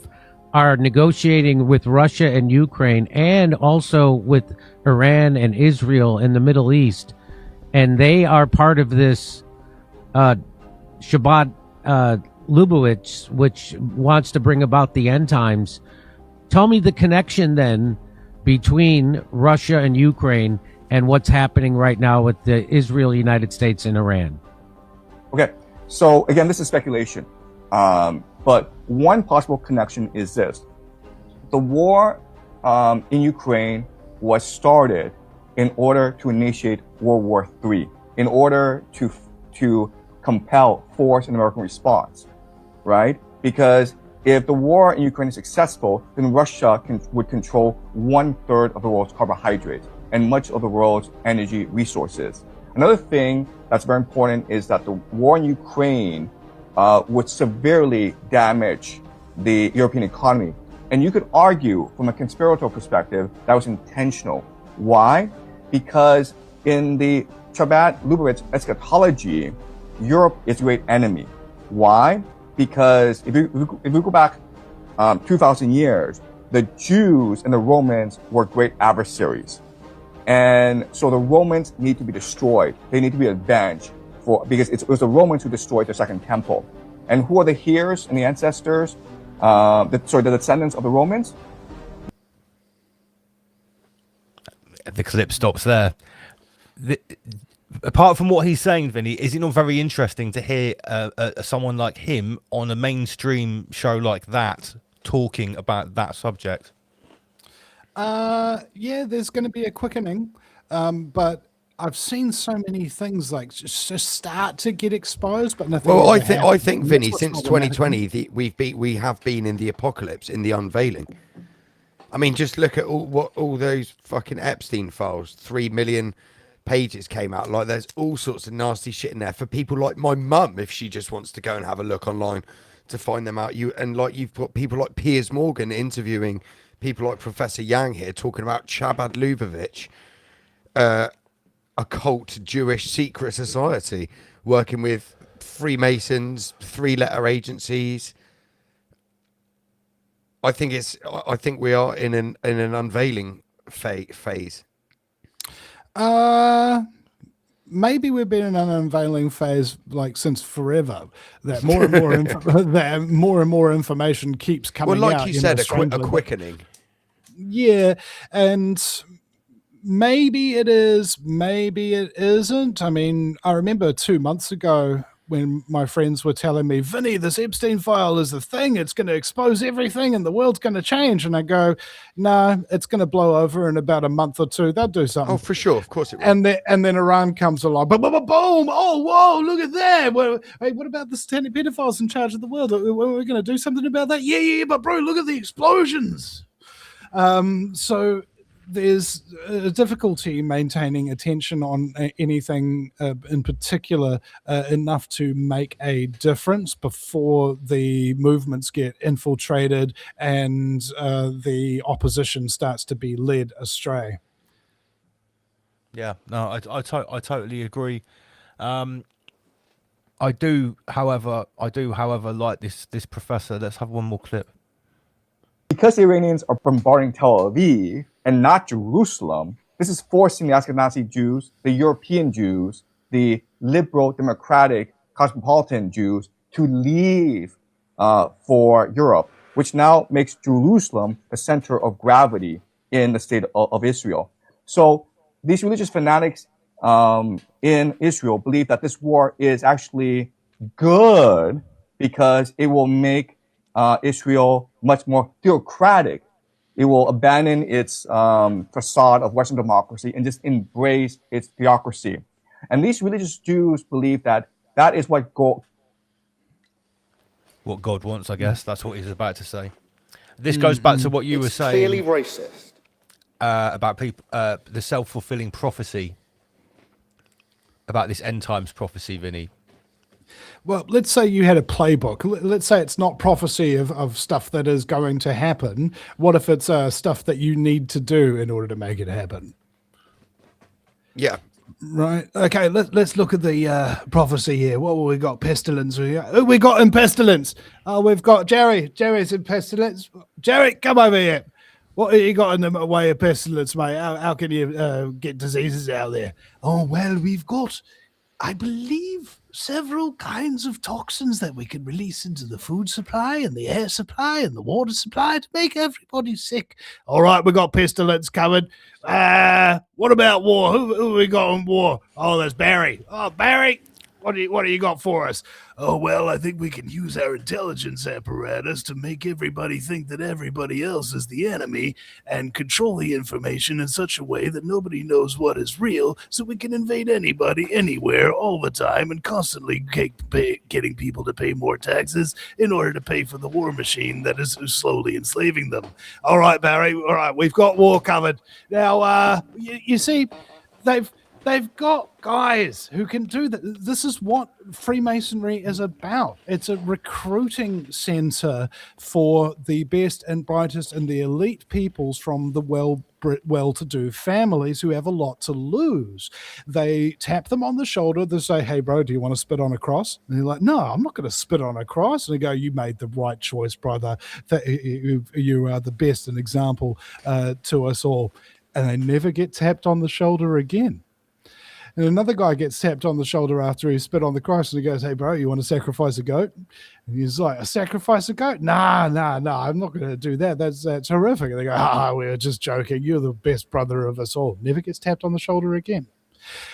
are negotiating with Russia and Ukraine and also with Iran and Israel in the Middle East, and they are part of this Chabad Lubavitch, which wants to bring about the end times. Tell me the connection then between Russia and Ukraine and what's happening right now with the Israel, United States, and Iran.
Okay, so again, this is speculation. But one possible connection is this. The war in Ukraine was started in order to initiate World War III, in order to compel force an American response, right? Because if the war in Ukraine is successful, then Russia would control 1/3 of the world's carbohydrates and much of the world's energy resources. Another thing that's very important is that the war in Ukraine would severely damage the European economy. And you could argue from a conspiratorial perspective that was intentional. Why? Because in the Chabad Lubavitch eschatology, Europe is a great enemy. Why? Because if you go back 2,000 years, the Jews and the Romans were great adversaries. And so the Romans need to be destroyed. They need to be avenged because it was the Romans who destroyed the Second Temple. And who are the heirs and the ancestors? The descendants of the Romans?
The clip stops there. Apart from what he's saying, Vinny, is it not very interesting to hear someone like him on a mainstream show like that talking about that subject?
Yeah, there's going to be a quickening, but I've seen so many things like just start to get exposed, but nothing.
Well,
really
I think
happens.
Vinny,
That's
since
what's problematic.
2020, we have been in the apocalypse, in the unveiling. I mean, just look at all those fucking Epstein files. 3 million pages came out. Like, there's all sorts of nasty shit in there for people like my mum, if she just wants to go and have a look online to find them out. You've got people like Piers Morgan interviewing people like Professor Yang here, talking about Chabad Lubavitch, occult Jewish secret society, working with Freemasons, 3-letter agencies. I think we are in an unveiling phase.
maybe we've been in an unveiling phase like since forever. That more and more that more and more information keeps coming
Well,
out.
like you said, a
strangling-
quickening.
Yeah, and maybe it is, maybe it isn't. I mean, I remember 2 months ago when my friends were telling me, Vinny, this Epstein file is the thing. It's going to expose everything and the world's going to change. And I go, no, it's going to blow over in about a month or two. They'll do something.
Oh, for sure. Of course it will.
And then Iran comes along. Boom, boom, boom, boom. Oh, whoa, look at that. Well, hey, what about the satanic pedophiles in charge of the world? Are we going to do something about that? Yeah, but bro, look at the explosions. So there's a difficulty maintaining attention on anything in particular enough to make a difference before the movements get infiltrated and the opposition starts to be led astray.
Yeah, no, I totally agree. I do, however, like this professor. Let's have one more clip.
Because the Iranians are bombarding Tel Aviv and not Jerusalem, this is forcing the Ashkenazi Jews, the European Jews, the liberal, democratic, cosmopolitan Jews to leave for Europe, which now makes Jerusalem the center of gravity in the state of Israel. So these religious fanatics in Israel believe that this war is actually good because it will make Israel much more theocratic. It will abandon its facade of Western democracy and just embrace its theocracy. And these religious Jews believe that that is what God
wants, I guess. That's what he's about to say. This goes back to what you were saying.
Clearly racist.
About people, the self-fulfilling prophecy, about this end times prophecy, Vinny.
Well, let's say you had a playbook. Let's say it's not prophecy of stuff that is going to happen. What if it's stuff that you need to do in order to make it happen?
Yeah.
Right. Okay, let's look at the prophecy here. What have we got? Pestilence. Who we got in pestilence? Oh, we've got Jerry. Jerry's in pestilence. Jerry, come over here. What have you got in the way of pestilence, mate? How can you get diseases out there? Oh, well, we've got, I believe, several kinds of toxins that we can release into the food supply and the air supply and the water supply to make everybody sick. All right, we got pestilence covered. What about war? Who we got on war? Oh, there's Barry. Oh, Barry, what do you got for us? Oh, well, I think we can use our intelligence apparatus to make everybody think that everybody else is the enemy and control the information in such a way that nobody knows what is real, so we can invade anybody, anywhere, all the time, and constantly getting people to pay more taxes in order to pay for the war machine that is slowly enslaving them. All right, Barry, all right, we've got war covered. Now, you see, They've got guys who can do that. This is what Freemasonry is about. It's a recruiting center for the best and brightest and the elite peoples from the well-to-do families who have a lot to lose. They tap them on the shoulder. They say, hey, bro, do you want to spit on a cross? And they're like, no, I'm not going to spit on a cross. And they go, you made the right choice, brother. You are the best and example to us all. And they never get tapped on the shoulder again. And another guy gets tapped on the shoulder after he spit on the cross, and he goes, hey, bro, you want to sacrifice a goat? And he's like, sacrifice a goat? Nah, I'm not going to do that. That's horrific. And they go, we were just joking. You're the best brother of us all. Never gets tapped on the shoulder again.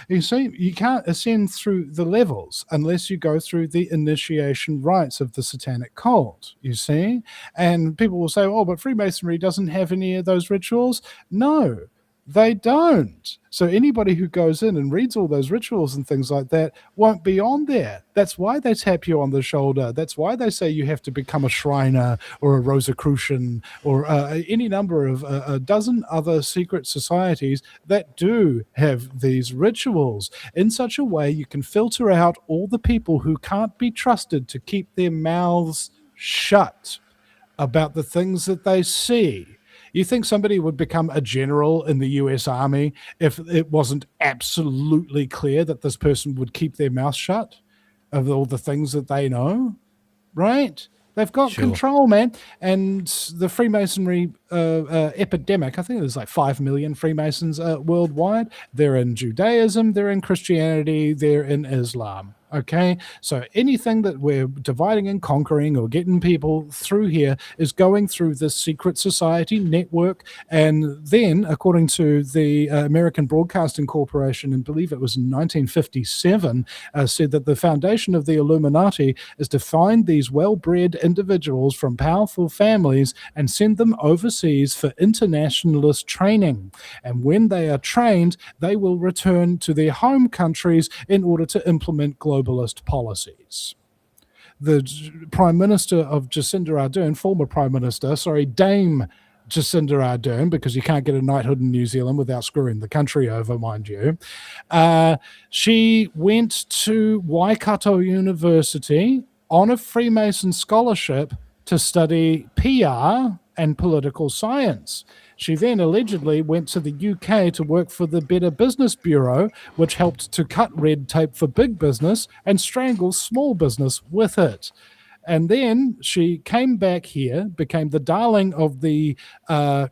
You see, you can't ascend through the levels unless you go through the initiation rites of the satanic cult, you see? And people will say, oh, but Freemasonry doesn't have any of those rituals. No, they don't. So anybody who goes in and reads all those rituals and things like that won't be on there. That's why they tap you on the shoulder. That's why they say you have to become a Shriner or a Rosicrucian or any number of a dozen other secret societies that do have these rituals. In such a way, you can filter out all the people who can't be trusted to keep their mouths shut about the things that they see. You think somebody would become a general in the US Army if it wasn't absolutely clear that this person would keep their mouth shut of all the things that they know? Right? They've got control, man. And the Freemasonry epidemic. I think there's like 5 million Freemasons worldwide. They're in Judaism, they're in Christianity, they're in Islam. Okay, so anything that we're dividing and conquering or getting people through here is going through this secret society network. And then, according to the American Broadcasting Corporation, and believe it was in 1957, said that the foundation of the Illuminati is to find these well-bred individuals from powerful families and send them overseas for internationalist training. And when they are trained, they will return to their home countries in order to implement globalist policies. The Prime Minister of Jacinda Ardern, former Prime Minister, Dame Jacinda Ardern, because you can't get a knighthood in New Zealand without screwing the country over, mind you. She went to Waikato University on a Freemason scholarship to study PR and political science. She then allegedly went to the UK to work for the Better Business Bureau, which helped to cut red tape for big business and strangle small business with it. And then she came back here, became the darling of the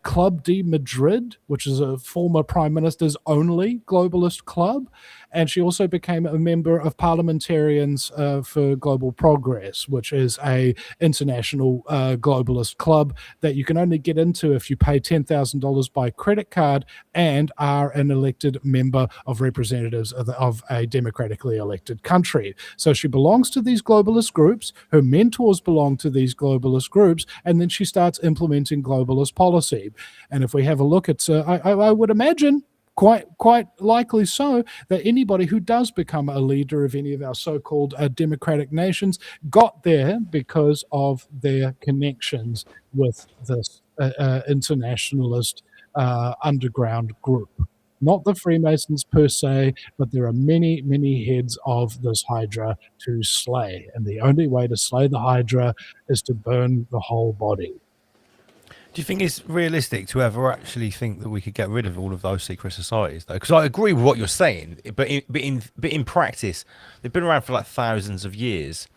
Club de Madrid, which is a former prime minister's only globalist club. And she also became a member of Parliamentarians for Global Progress, which is a international globalist club that you can only get into if you pay $10,000 by credit card and are an elected member of representatives of a democratically elected country. So she belongs to these globalist groups. Her mentors belong to these globalist groups, and then she starts implementing globalist policy. And if we have a look at, I would imagine, quite likely so, that anybody who does become a leader of any of our so-called democratic nations got there because of their connections with this internationalist underground group. Not the Freemasons per se, but there are many, many heads of this Hydra to slay. And the only way to slay the Hydra is to burn the whole body.
Do you think it's realistic to ever actually think that we could get rid of all of those secret societies, though? Because I agree with what you're saying, but in practice, they've been around for like thousands of years,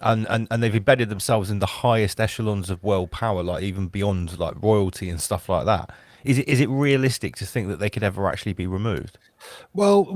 and they've embedded themselves in the highest echelons of world power, like even beyond like royalty and stuff like that. Is it realistic to think that they could ever actually be removed?
Well,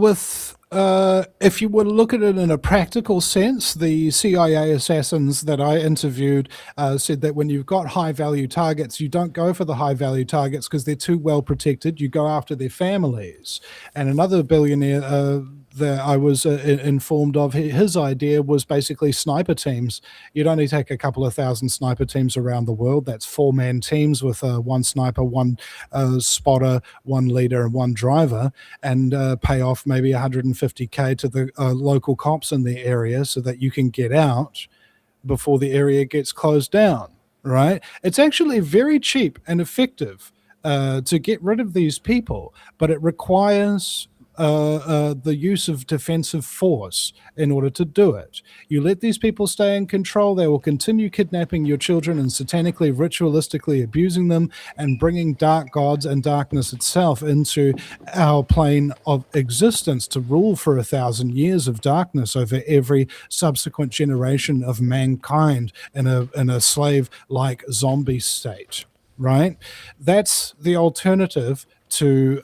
if you were to look at it in a practical sense, the CIA assassins that I interviewed said that when you've got high-value targets, you don't go for the high-value targets because they're too well protected. You go after their families. And another billionaire that I was informed of, his idea was basically sniper teams. You'd only take a couple of thousand sniper teams around the world. That's 4-man teams with one sniper, one spotter, one leader, and one driver, and pay off maybe $150K to the local cops in the area so that you can get out before the area gets closed down, right? It's actually very cheap and effective to get rid of these people, but it requires the use of defensive force in order to do it. You let these people stay in control, they will continue kidnapping your children and satanically, ritualistically abusing them and bringing dark gods and darkness itself into our plane of existence to rule for 1,000 years of darkness over every subsequent generation of mankind in a slave-like zombie state, right? That's the alternative to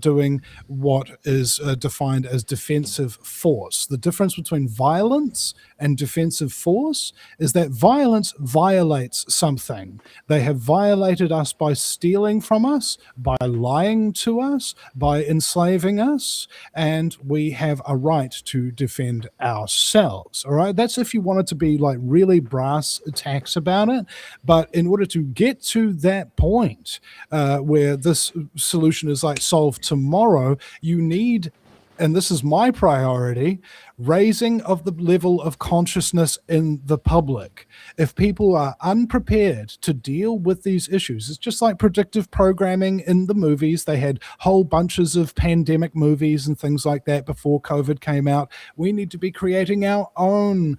doing what is defined as defensive force. The difference between violence and defensive force is that violence violates something. They have violated us by stealing from us, by lying to us, by enslaving us, and we have a right to defend ourselves. All right, that's if you wanted to be like really brass tacks about it. But in order to get to that point where this solution is like solved tomorrow, you need, and this is my priority, raising of the level of consciousness in the public. If people are unprepared to deal with these issues, it's just like predictive programming in the movies. They had whole bunches of pandemic movies and things like that before COVID came out. We need to be creating our own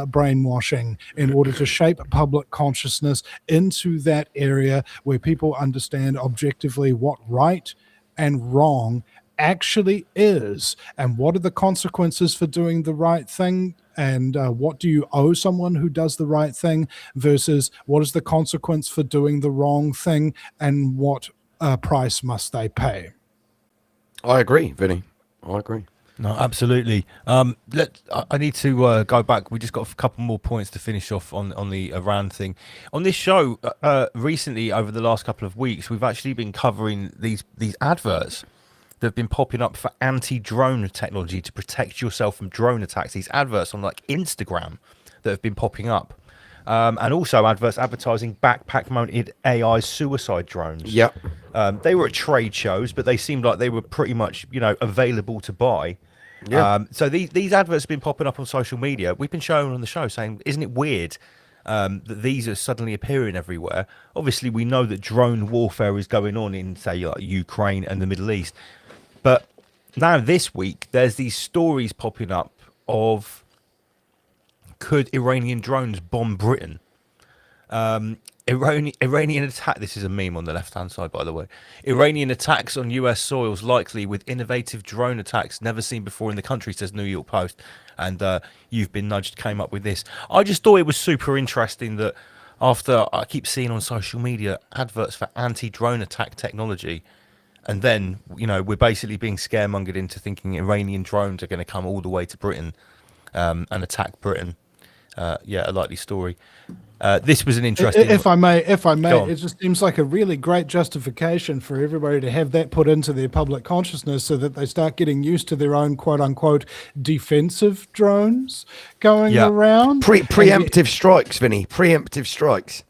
brainwashing in order to shape public consciousness into that area where people understand objectively what right and wrong actually is, and what are the consequences for doing the right thing, and what do you owe someone who does the right thing versus what is the consequence for doing the wrong thing, and what price must they pay?
I agree, Vinny. I agree.
No, absolutely. I need to go back. We just got a couple more points to finish off on the Iran thing. On this show, recently, over the last couple of weeks, we've actually been covering these adverts that have been popping up for anti-drone technology to protect yourself from drone attacks. These adverts on like Instagram that have been popping up. And also adverts advertising backpack-mounted AI suicide drones.
Yep.
They were at trade shows, but they seemed like they were pretty much, available to buy.
Yeah.
So these adverts have been popping up on social media. We've been showing on the show saying, isn't it weird that these are suddenly appearing everywhere? Obviously, we know that drone warfare is going on in, say, like Ukraine and the Middle East. But now this week, there's these stories popping up of, could Iranian drones bomb Britain? Iranian attack. This is a meme on the left-hand side, by the way. Iranian attacks on U.S. soils likely with innovative drone attacks never seen before in the country, says New York Post. And You've Been Nudged came up with this. I just thought it was super interesting that after I keep seeing on social media adverts for anti-drone attack technology, and then we're basically being scaremongered into thinking Iranian drones are going to come all the way to Britain and attack Britain. A likely story. This was an interesting.
If I may,
Go on.
it just seems like a really great justification for everybody to have that put into their public consciousness, so that they start getting used to their own quote unquote defensive drones going around.
Preemptive strikes, Vinny. Preemptive strikes.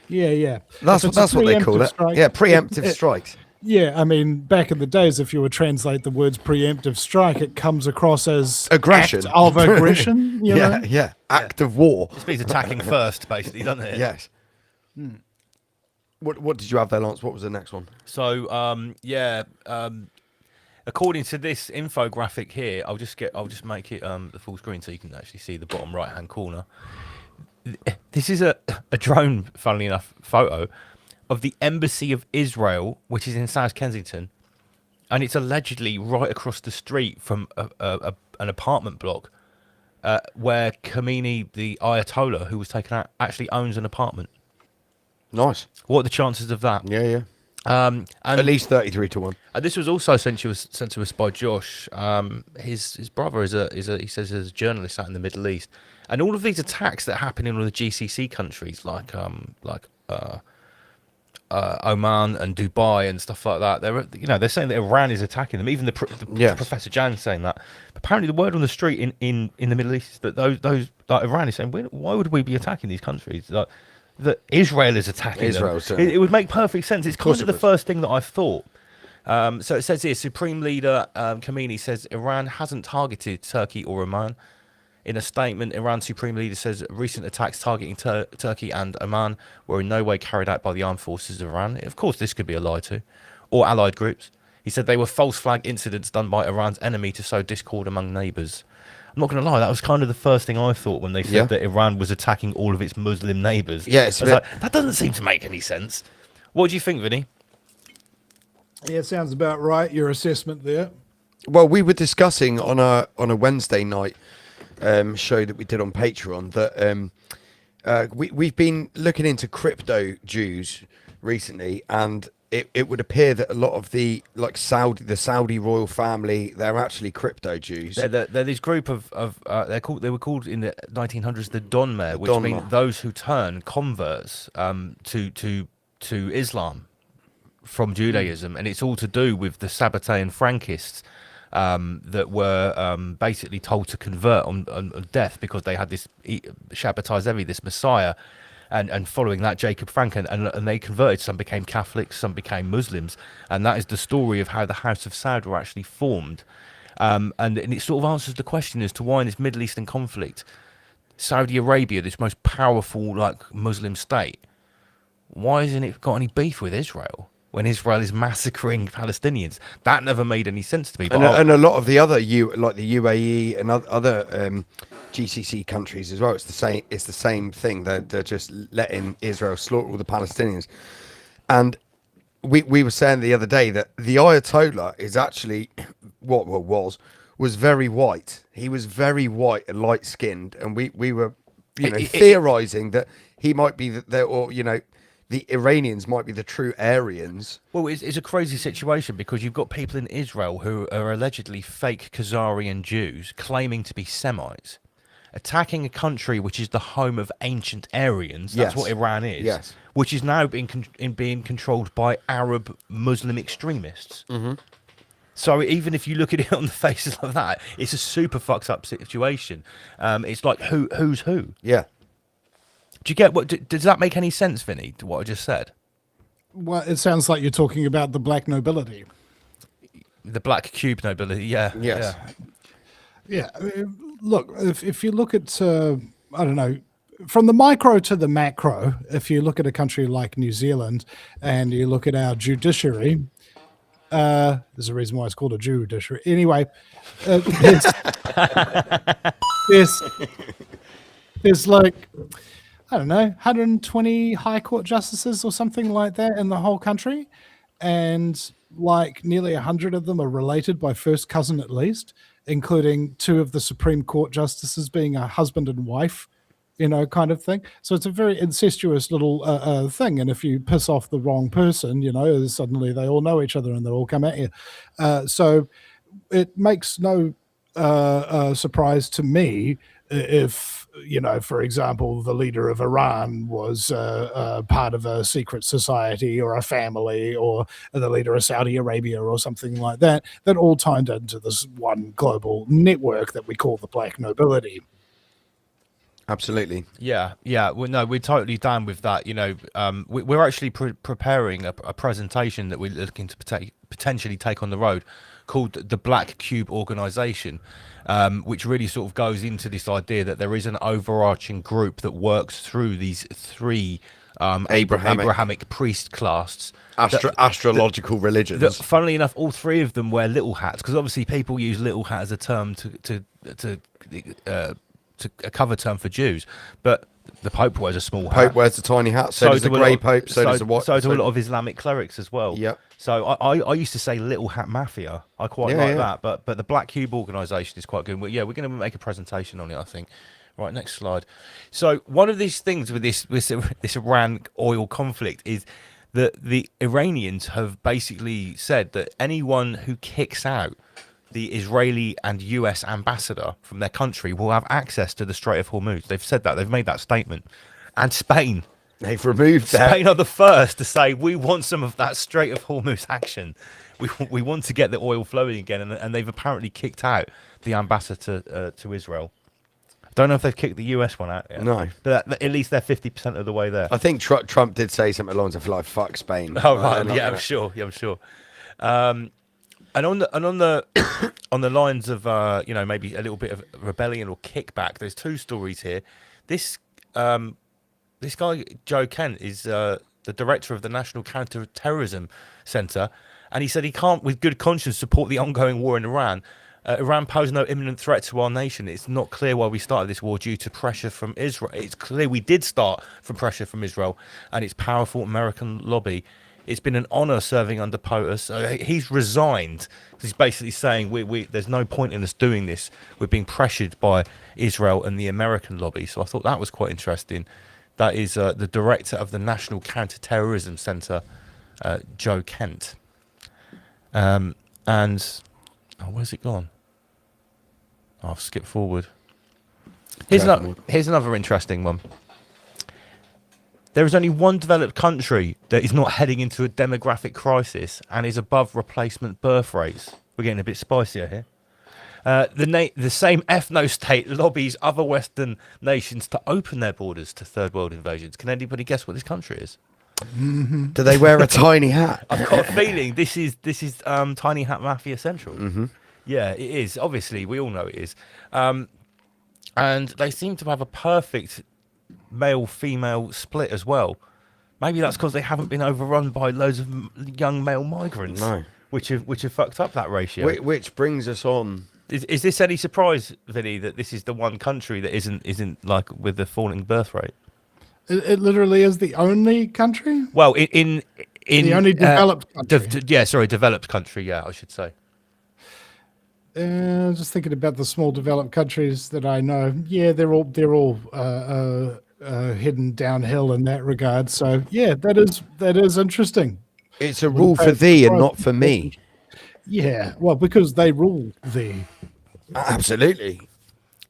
Yeah.
That's
If it's a
what they call
preemptive
it.
strike,
Yeah, preemptive strikes.
Yeah, I mean, back in the days, if you would translate the words preemptive strike, it comes across as
Aggression.
act of aggression. You know?
Yeah. Act of war.
It means attacking first, basically, doesn't it?
Yes. What did you have there, Lance? What was the next one?
So according to this infographic here, I'll just make it the full screen so you can actually see the bottom right hand corner. This is a drone, funnily enough, photo of the Embassy of Israel, which is in South Kensington, and it's allegedly right across the street from an apartment block where Khomeini, the Ayatollah who was taken out, actually owns an apartment.
Nice.
What are the chances of that?
Yeah.
And
At least 33-1.
this was also sent to us by Josh. His brother is he says is a journalist out in the Middle East, and all of these attacks that happen in all the GCC countries like Oman and Dubai and stuff like that. They're saying that Iran is attacking them. Even Professor Jan's saying that. But apparently, the word on the street in the Middle East is that those like Iran is saying, why would we be attacking these countries? Like that Israel is attacking them. It would make perfect sense. It's kind of the first thing that I thought. So it says here, Supreme Leader Khomeini says Iran hasn't targeted Turkey or Oman. In a statement, Iran's Supreme Leader says recent attacks targeting Turkey and Oman were in no way carried out by the armed forces of Iran. Of course, this could be a lie too, or allied groups. He said they were false flag incidents done by Iran's enemy to sow discord among neighbours. I'm not going to lie, that was kind of the first thing I thought when they said that Iran was attacking all of its Muslim neighbours.
Yeah,
that doesn't seem to make any sense. What do you think, Vinny?
Yeah, it sounds about right. Your assessment there.
Well, we were discussing on a Wednesday night show that we did on Patreon that we've been looking into crypto Jews recently, and it would appear that a lot of the Saudi royal family, they're actually crypto Jews.
They're this group of they were called in the 1900s the Donmer, which mean those who turn converts to Islam from Judaism, and it's all to do with the Sabbatean Frankists that were basically told to convert on death because they had this Shabbatai Zevi, this Messiah, and following that Jacob Frank, and they converted. Some became Catholics, some became Muslims, and that is the story of how the House of Saud were actually formed. And it sort of answers the question as to why in this Middle Eastern conflict, Saudi Arabia, this most powerful Muslim state, why hasn't it got any beef with Israel when Israel is massacring Palestinians? That never made any sense to me. But
and a lot of the other the UAE and other GCC countries as well, it's the same thing. They're just letting Israel slaughter all the Palestinians. And we were saying the other day that the Ayatollah is actually was very white. He was very white and light skinned, and we were
It-
theorizing that he might be or the Iranians might be the true Aryans.
Well, it's a crazy situation because you've got people in Israel who are allegedly fake Khazarian Jews claiming to be Semites, attacking a country which is the home of ancient Aryans. That's
Yes.
what Iran is.
Yes.
Which is now being controlled by Arab Muslim extremists.
Mm-hmm.
So even if you look at it on the faces like that, it's a super fucked up situation. It's like who's who.
Yeah.
Do you get what? Does that make any sense, Vinny? To what I just said?
Well, it sounds like you're talking about the black nobility.
The black cube nobility. Yeah.
Yes.
Yeah.
Yeah. Look, if you look at, I don't know, from the micro to the macro, if you look at a country like New Zealand and you look at our judiciary, there's a reason why it's called a judiciary. Anyway, there's like, I don't know, 120 high court justices or something like that in the whole country. And like nearly 100 of them are related by first cousin at least, including 2 of the Supreme Court justices being a husband and wife, kind of thing. So it's a very incestuous little thing. And if you piss off the wrong person, suddenly they all know each other and they all come at you. So it makes no surprise to me if, for example, the leader of Iran was part of a secret society or a family, or the leader of Saudi Arabia or something like that, that all tied into this one global network that we call the black nobility.
Absolutely.
Yeah. Well, no, we're totally down with that. We're actually preparing a presentation that we're looking to potentially take on the road, called the Black Cube Organization, which really sort of goes into this idea that there is an overarching group that works through these 3 Abrahamic priest clasts.
Astrological religions.
That, funnily enough, all 3 of them wear little hats, because obviously people use little hat as a term to a cover term for Jews, but the Pope wears a small hat.
Pope wears a tiny hat. So does the grey Pope. So does the white.
So do a lot of Islamic clerics as well.
Yep.
So I used to say Little Hat Mafia. I quite like that. But the Black Cube Organisation is quite good. We're going to make a presentation on it, I think. Right, next slide. So one of these things with this Iran oil conflict is that the Iranians have basically said that anyone who kicks out the Israeli and US ambassador from their country will have access to the Strait of Hormuz. They've said that. They've made that statement. And Spain.
They've removed that.
Spain are the first to say, we want some of that Strait of Hormuz action. We want to get the oil flowing again. And they've apparently kicked out the ambassador to Israel. Don't know if they've kicked the US one out yet.
No.
But at least they're 50% of the way there.
I think Trump did say something along the lines of like, fuck Spain.
Oh, right. I'm sure. Yeah, I'm sure. And on the lines of maybe a little bit of rebellion or kickback, there's 2 stories here. This guy Joe Kent is the director of the National Counter-Terrorism Center, and he said he can't, with good conscience, support the ongoing war in Iran. Iran posed no imminent threat to our nation. It's not clear why we started this war due to pressure from Israel. It's clear we did start from pressure from Israel and its powerful American lobby. It's been an honour serving under POTUS. He's resigned. He's basically saying there's no point in us doing this. We're being pressured by Israel and the American lobby. So I thought that was quite interesting. That is the director of the National Counter-Terrorism Centre, Joe Kent. Where's it gone? I'll skip forward. Here's another interesting one. There is only one developed country that is not heading into a demographic crisis and is above replacement birth rates. We're getting a bit spicier here. The same ethno-state lobbies other Western nations to open their borders to third world invasions. Can anybody guess what this country is?
Do they wear a tiny hat?
I've got a feeling this is Tiny Hat Mafia Central. Mm-hmm. Yeah, it is. Obviously, we all know it is. And they seem to have a perfect male-female split as well. Maybe that's because they haven't been overrun by loads of young male migrants, which have fucked up that ratio.
Which brings us on.
Is this any surprise, Vinny, that this is the one country that isn't like with the falling birth rate?
It literally is the only country.
Well, in
the only developed country.
developed country. Yeah, I should say.
Just thinking about the small developed countries that I know. Yeah, they're all heading downhill in that regard. So yeah, that is interesting.
It's a rule for thee and not for me.
Yeah, well, because they rule thee.
Absolutely.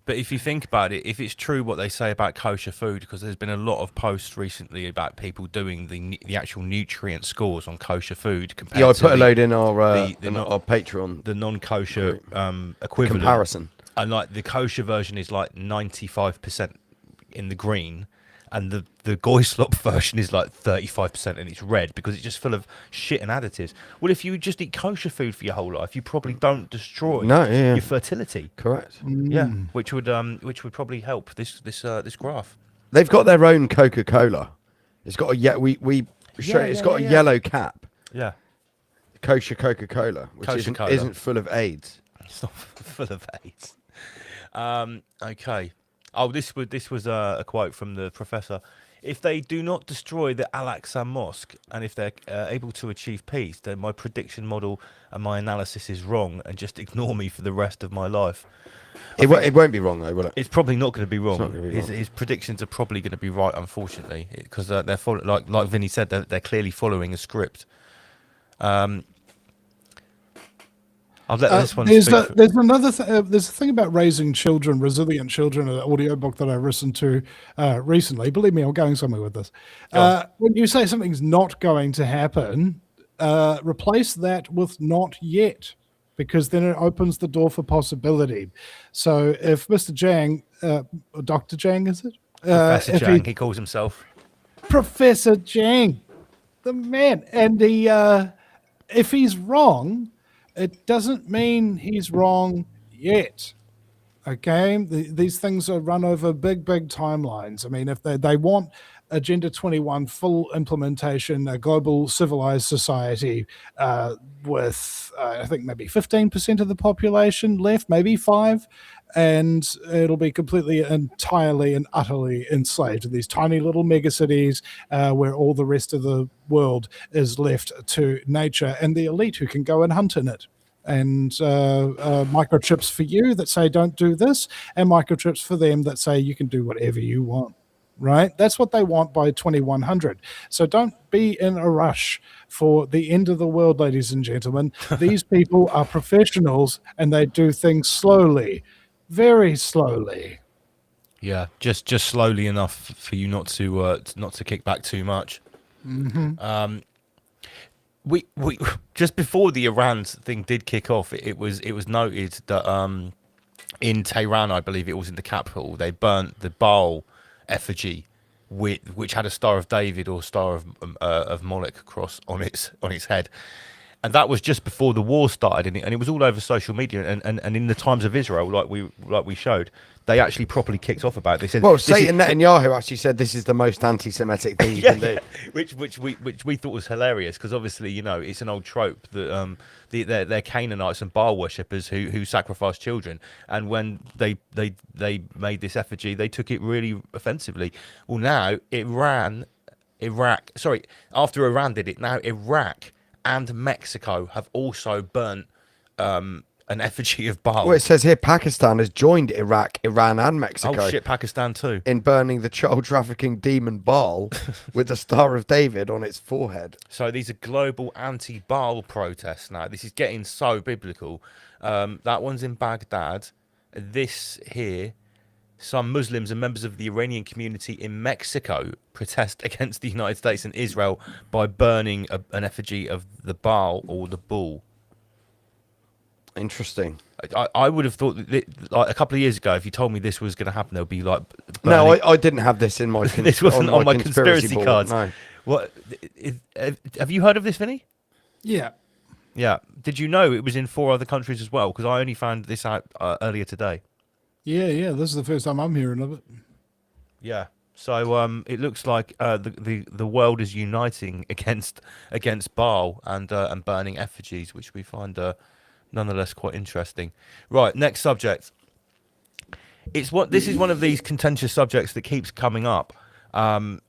But if you think about it, if it's true what they say about kosher food, because there's been a lot of posts recently about people doing the actual nutrient scores on kosher food compared
Yeah, I
to
put a load in our
not-
our Patreon
the non-kosher equivalent
comparison.
and like the kosher version is like 95% in the green, and the Goyslop version is like 35% and it's red because it's just full of shit and additives. Well, if you just eat kosher food for your whole life, you probably don't destroy your fertility.
Correct.
Yeah, which would probably help this graph.
They've got their own Coca-Cola. It's got a yellow cap.
Yeah,
Kosher Coca-Cola, which
Kosher Cola.
isn't full of AIDS.
it's not full of AIDS. Okay. Oh, this was a quote from the professor. If they do not destroy the Al-Aqsa Mosque, and if they're able to achieve peace, then my prediction model and my analysis is wrong, and just ignore me for the rest of my life.
It won't be wrong though, will it?
It's probably not going to be wrong.
not gonna be wrong.
His predictions are probably going to be right, unfortunately, because they're like Vinny said, they're clearly following a script. I'll let this one
There's
speak.
there's another there's a thing about raising children, resilient children, an audiobook that I listened to recently. Believe me, I'm going somewhere with this. When you say something's not going to happen, replace that with not yet, because then it opens the door for possibility. So if Mr. Jang, Dr. Jang, is it?
Professor
if
Jang, he calls himself.
Professor Jang, the man, and if he's wrong, it doesn't mean he's wrong yet. Okay, these things are run over big timelines. I mean, if they want Agenda 21 full implementation, a global civilized society with I think maybe 15% of the population left, maybe 5%, and it'll be completely, entirely, and utterly enslaved in these tiny little megacities where all the rest of the world is left to nature and the elite who can go and hunt in it. And microchips for you that say don't do this, and microchips for them that say you can do whatever you want. Right? That's what they want by 2100. So don't be in a rush for the end of the world, ladies and gentlemen. These people are professionals and they do things slowly, very slowly.
Yeah, just slowly enough for you not to kick back too much.
Mm-hmm.
We just before the Iran thing did kick off, it was noted that in Tehran, I believe it was in the capital, they burnt the Baal effigy which had a Star of David or Star of Moloch cross on its head. And that was just before the war started, and it was all over social media. And in the Times of Israel, like we showed, they actually properly kicked off about it. They said,
well, Satan Netanyahu actually said this is the most anti-Semitic thing you can do,
which we thought was hilarious, because obviously, you know, it's an old trope that they're Canaanites and Baal worshippers who sacrifice children, and when they made this effigy, they took it really offensively. Well, now after Iran did it, now Iraq and Mexico have also burnt an effigy of Baal.
Well, it says here Pakistan has joined Iraq, Iran, and Mexico.
Oh shit, Pakistan too.
In burning the child trafficking demon Baal with the Star of David on its forehead.
So these are global anti-Baal protests now. This is getting so biblical. That one's in Baghdad. This here, some Muslims and members of the Iranian community in Mexico protest against the United States and Israel by burning an effigy of the Baal or the bull.
Interesting.
I would have thought that like a couple of years ago, if you told me this was going to happen, there'll be like
no,
burning.
I didn't have this in my
this wasn't on my conspiracy
board,
cards.
No.
What have you heard of this, Vinny?
Yeah.
Yeah. Did you know it was in 4 other countries as well? Because I only found this out earlier today.
Yeah. This is the first time I'm hearing of it.
Yeah. So it looks like the world is uniting against Baal and burning effigies, which we find nonetheless quite interesting. Right, next subject. This is one of these contentious subjects that keeps coming up, and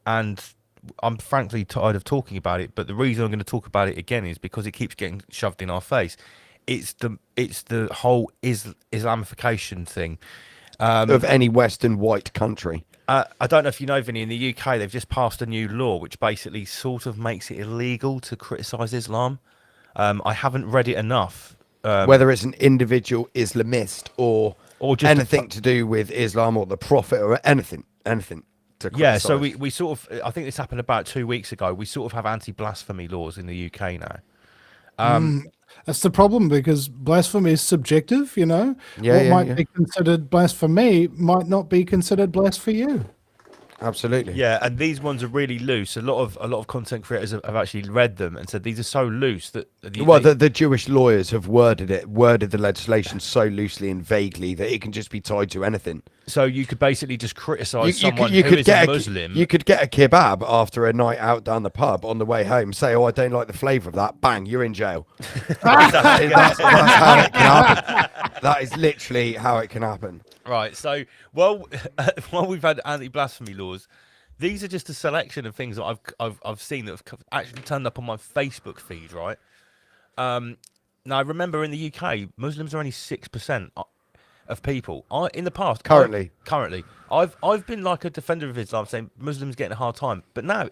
I'm frankly tired of talking about it. But the reason I'm going to talk about it again is because it keeps getting shoved in our face. it's the whole Islamification thing.
Of any Western white country.
I don't know if you know, Vinny, in the UK, they've just passed a new law which basically sort of makes it illegal to criticise Islam. I haven't read it enough.
Whether it's an individual Islamist or
just
anything to do with Islam or the Prophet or anything to
Yeah, so
criticise.
we sort of, I think this happened about 2 weeks ago. We sort of have anti-blasphemy laws in the UK now.
That's the problem, because blasphemy is subjective, you know.
Yeah,
what
yeah,
might
yeah.
be considered blasphemy might not be considered blas for you.
Absolutely.
Yeah, and these ones are really loose. A lot of content creators have actually read them and said these are so loose that
The Jewish lawyers have worded the legislation so loosely and vaguely that it can just be tied to anything.
so you could basically just criticize
You
someone
could
who is
get
a Muslim.
You could get a kebab after a night out down the pub on the way home. Say, "Oh, I don't like the flavour of that." Bang, you're in jail. that's how it can happen. That is literally how it can happen.
Right. So, while we've had anti-blasphemy laws, these are just a selection of things that I've seen that have actually turned up on my Facebook feed. Right. Now, remember, in the UK, Muslims are only 6% of people. In the past,
Currently,
I've been like a defender of Islam, saying Muslims getting a hard time. But now,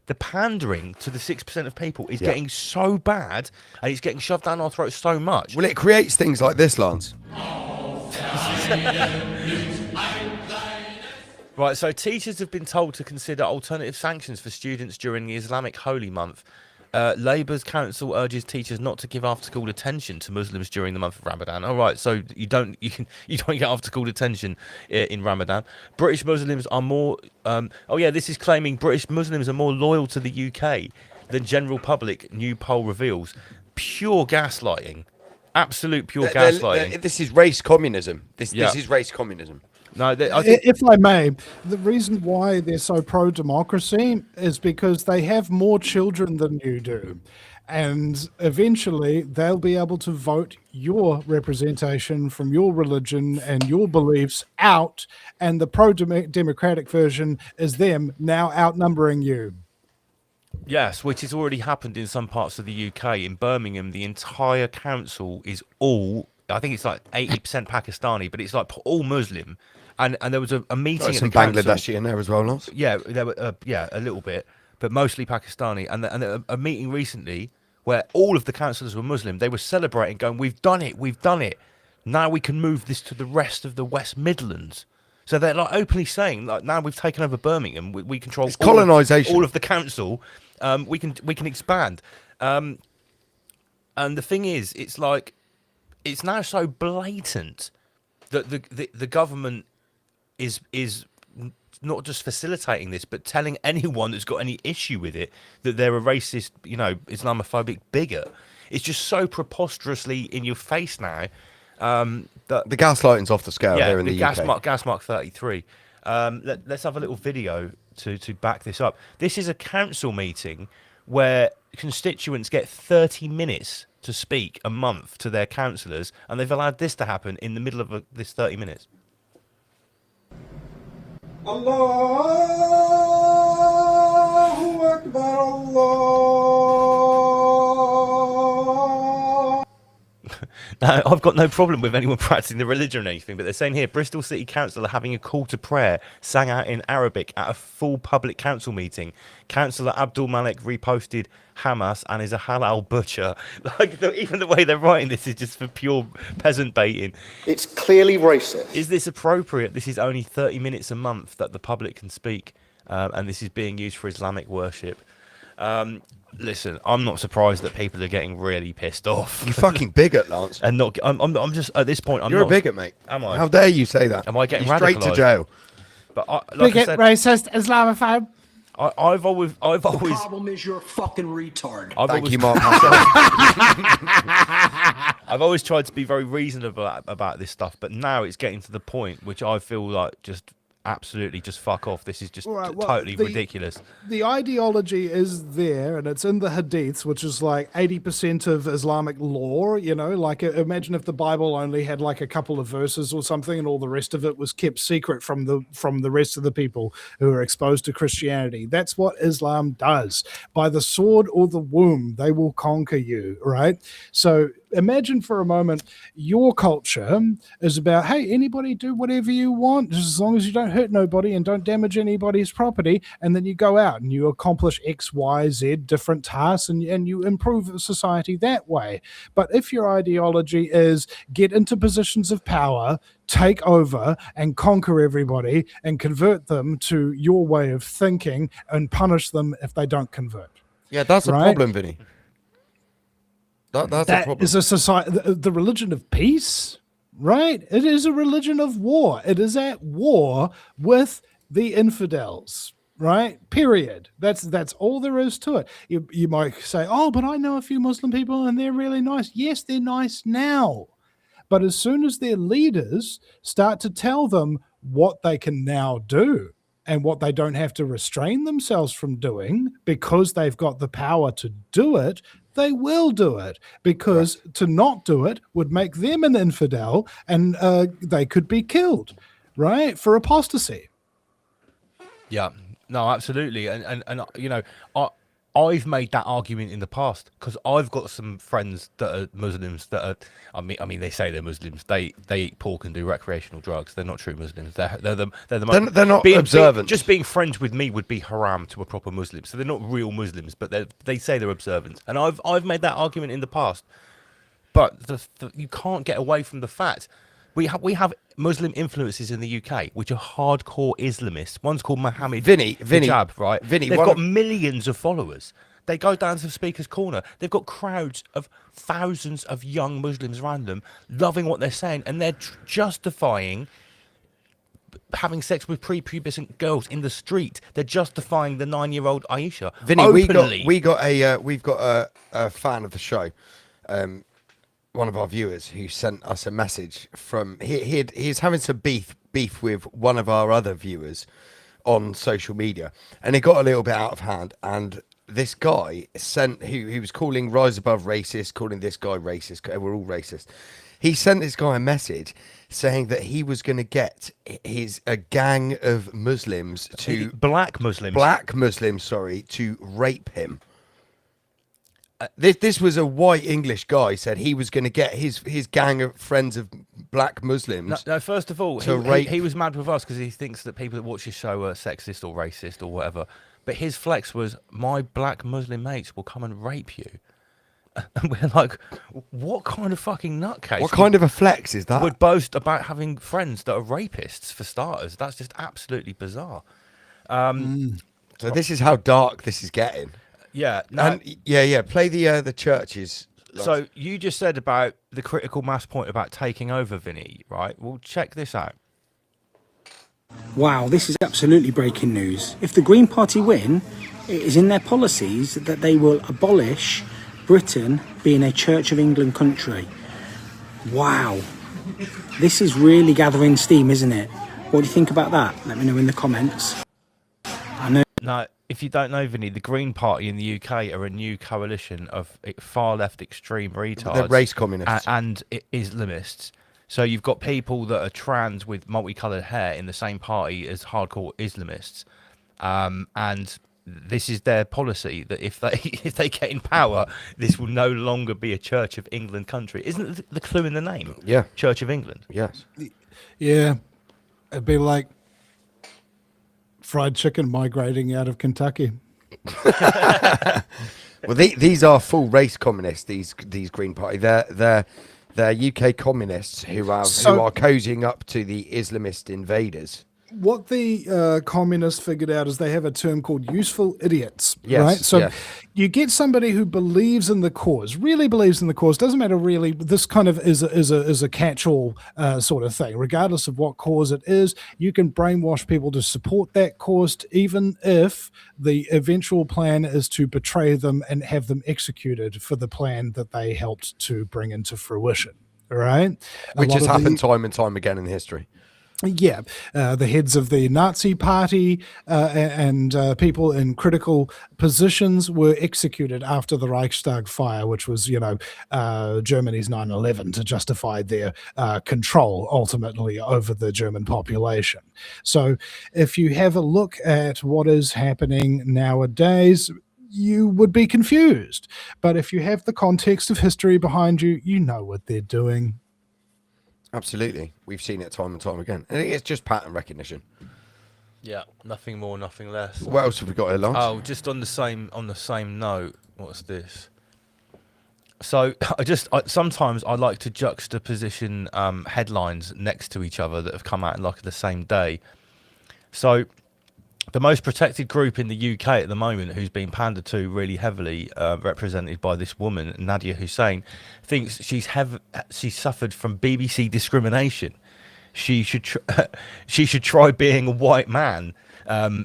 the pandering to the 6% of people is getting so bad, and it's getting shoved down our throats so much.
well, it creates things like this, Lance.
Right, so teachers have been told to consider alternative sanctions for students during the Islamic Holy Month. Labour's council urges teachers not to give after-school attention to Muslims during the month of Ramadan. All right, so you don't get after-school attention in Ramadan. British Muslims are more. This is claiming British Muslims are more loyal to the UK than general public. New poll reveals. Pure gaslighting, absolute pure gaslighting.
This is race communism. This
Yeah.
is race communism.
No, I think
If I may, the reason why they're so pro-democracy is because they have more children than you do. And eventually they'll be able to vote your representation from your religion and your beliefs out. And the pro-democratic version is them now outnumbering you.
yes, which has already happened in some parts of the UK. In Birmingham, the entire council is all, I think it's like 80% Pakistani, but it's like all Muslim. And there was a meeting
Got
at
some
the council.
Bangladeshi in there as well, Lance.
Yeah, there were a little bit, but mostly Pakistani. And a meeting recently where all of the councillors were Muslim. They were celebrating, going, "We've done it, we've done it. Now we can move this to the rest of the West Midlands." So they're like openly saying, like, now we've taken over Birmingham, we control
It's colonisation.
all of the council. We can expand. And the thing is, it's like it's now so blatant that the government is not just facilitating this, but telling anyone that's got any issue with it that they're a racist, Islamophobic bigot. It's just so preposterously in your face now. That
The gaslighting's off the scale here in the UK.
Gasmark 33. Let's have a little video to back this up. This is a council meeting where constituents get 30 minutes to speak a month to their councillors, and they've allowed this to happen in the middle of this 30 minutes.
Allahu Akbar, Allah.
Now, I've got no problem with anyone practicing the religion or anything, but they're saying here Bristol City Council are having a call to prayer sang out in Arabic at a full public council meeting. Councillor Abdul Malik reposted Hamas and is a halal butcher. Like, even the way they're writing this is just for pure peasant baiting.
It's clearly racist.
Is this appropriate? This is only 30 minutes a month that the public can speak, and this is being used for Islamic worship. Listen, I'm not surprised that people are getting really pissed off.
You fucking bigot, Lance.
And not, I'm just at this point.
You're a bigot, mate.
Am I?
How dare you say that?
Am I getting
You're straight to
radicalised?
jail?
But like
Bigot,
I said,
racist, Islamophobe.
I've always,
Problem is you're a fucking retard.
Thank you, Mark.
I've always tried to be very reasonable about this stuff, but now it's getting to the point which I feel like just absolutely just fuck off. This is just
Right, well,
totally
the-
ridiculous.
The ideology is there, and it's in the Hadiths, which is like 80% of Islamic law. Like imagine if the Bible only had like a couple of verses or something, and all the rest of it was kept secret from the rest of the people who are exposed to Christianity. That's what Islam does. By the sword or the womb, they will conquer you. Right? So imagine for a moment your culture is about, hey, anybody do whatever you want, just as long as you don't hurt nobody and don't damage anybody's property. And then you go out and you accomplish X, Y, Z different tasks and you improve society that way. But if your ideology is get into positions of power, take over and conquer everybody and convert them to your way of thinking and punish them if they don't convert.
Yeah, that's a
Right?
problem, Vinny. That's a
That
problem.
is a society, the religion of peace, right? It is a religion of war. It is at war with the infidels, right? Period. That's all there is to it. You might say, oh, but I know a few Muslim people and they're really nice. Yes, they're nice now. But as soon as their leaders start to tell them what they can now do and what they don't have to restrain themselves from doing because they've got the power to do it, they will do it, because to not do it would make them an infidel and they could be killed, right, for apostasy.
Yeah, no, absolutely, and you know, I've made that argument in the past because I've got some friends that are Muslims that are, I mean, they say they're Muslims. They eat pork and do recreational drugs. They're not true Muslims. They're
They're not observant.
Just being friends with me would be haram to a proper Muslim. So they're not real Muslims, but they say they're observant. And I've made that argument in the past. But you can't get away from the fact we have Muslim influences in the UK, which are hardcore Islamists. One's called Mohammed Hijab, right?
Vinny,
they've got millions of followers. They go down to Speaker's Corner. They've got crowds of thousands of young Muslims around them, loving what they're saying, and they're justifying having sex with prepubescent girls in the street. They're justifying the 9-year-old Aisha.
Vinny,
openly.
we've got a fan of the show. One of our viewers who sent us a message from he's having some beef with one of our other viewers on social media, and it got a little bit out of hand. And this guy sent who was calling Rise Above racist, calling this guy racist. We're all racist. He sent this guy a message saying that he was going to get a gang of Muslims
black Muslims,
to rape him. This was a white English guy said he was going to get his gang of friends of black Muslims.
No, first of all, he was mad with us because he thinks that people that watch his show are sexist or racist or whatever. But his flex was, my black Muslim mates will come and rape you. And we're like, what kind of fucking nutcase?
What kind of a flex is that?
Would boast about having friends that are rapists, for starters. That's just absolutely bizarre.
So this is how dark this is getting.
Yeah. No,
And yeah. Play the churches.
so you just said about the critical mass point about taking over, Vinny, right? Well, check this out.
Wow, this is absolutely breaking news. If the Green Party win, it is in their policies that they will abolish Britain being a Church of England country. Wow. This is really gathering steam, isn't it? What do you think about that? Let me know in the comments. I know.
Now, if you don't know, Vinny, the Green Party in the UK are a new coalition of far left extreme retards.
They're race communists.
And Islamists. So you've got people that are trans with multicoloured hair in the same party as hardcore Islamists. And this is their policy, that if they get in power, this will no longer be a Church of England country. Isn't the clue in the name?
Yeah.
Church of England.
Yes.
Yeah, it'd be like fried chicken migrating out of Kentucky.
Well, these are full race communists. These Green Party. They're UK communists who are cozying up to the Islamist invaders.
What the communists figured out is they have a term called useful idiots,
Yes,
right? So
yes.
you get somebody who believes in the cause, really believes in the cause. Doesn't matter really. This kind of is a catch-all sort of thing. Regardless of what cause it is, you can brainwash people to support that cause, even if the eventual plan is to betray them and have them executed for the plan that they helped to bring into fruition. All right,
Which has happened time and time again in history.
Yeah, the heads of the Nazi party and people in critical positions were executed after the Reichstag fire, which was, Germany's 9/11, to justify their control ultimately over the German population. So if you have a look at what is happening nowadays, you would be confused. But if you have the context of history behind you, you know what they're doing.
Absolutely. We've seen it time and time again. And it's just pattern recognition.
Yeah, nothing more, nothing less.
What else have we got here, Lance?
Oh, just on the same note, what's this? So sometimes I like to juxtaposition headlines next to each other that have come out like the same day. So the most protected group in the UK at the moment, who's been pandered to really heavily, represented by this woman, Nadia Hussein, thinks she's suffered from BBC discrimination. She should try being a white man,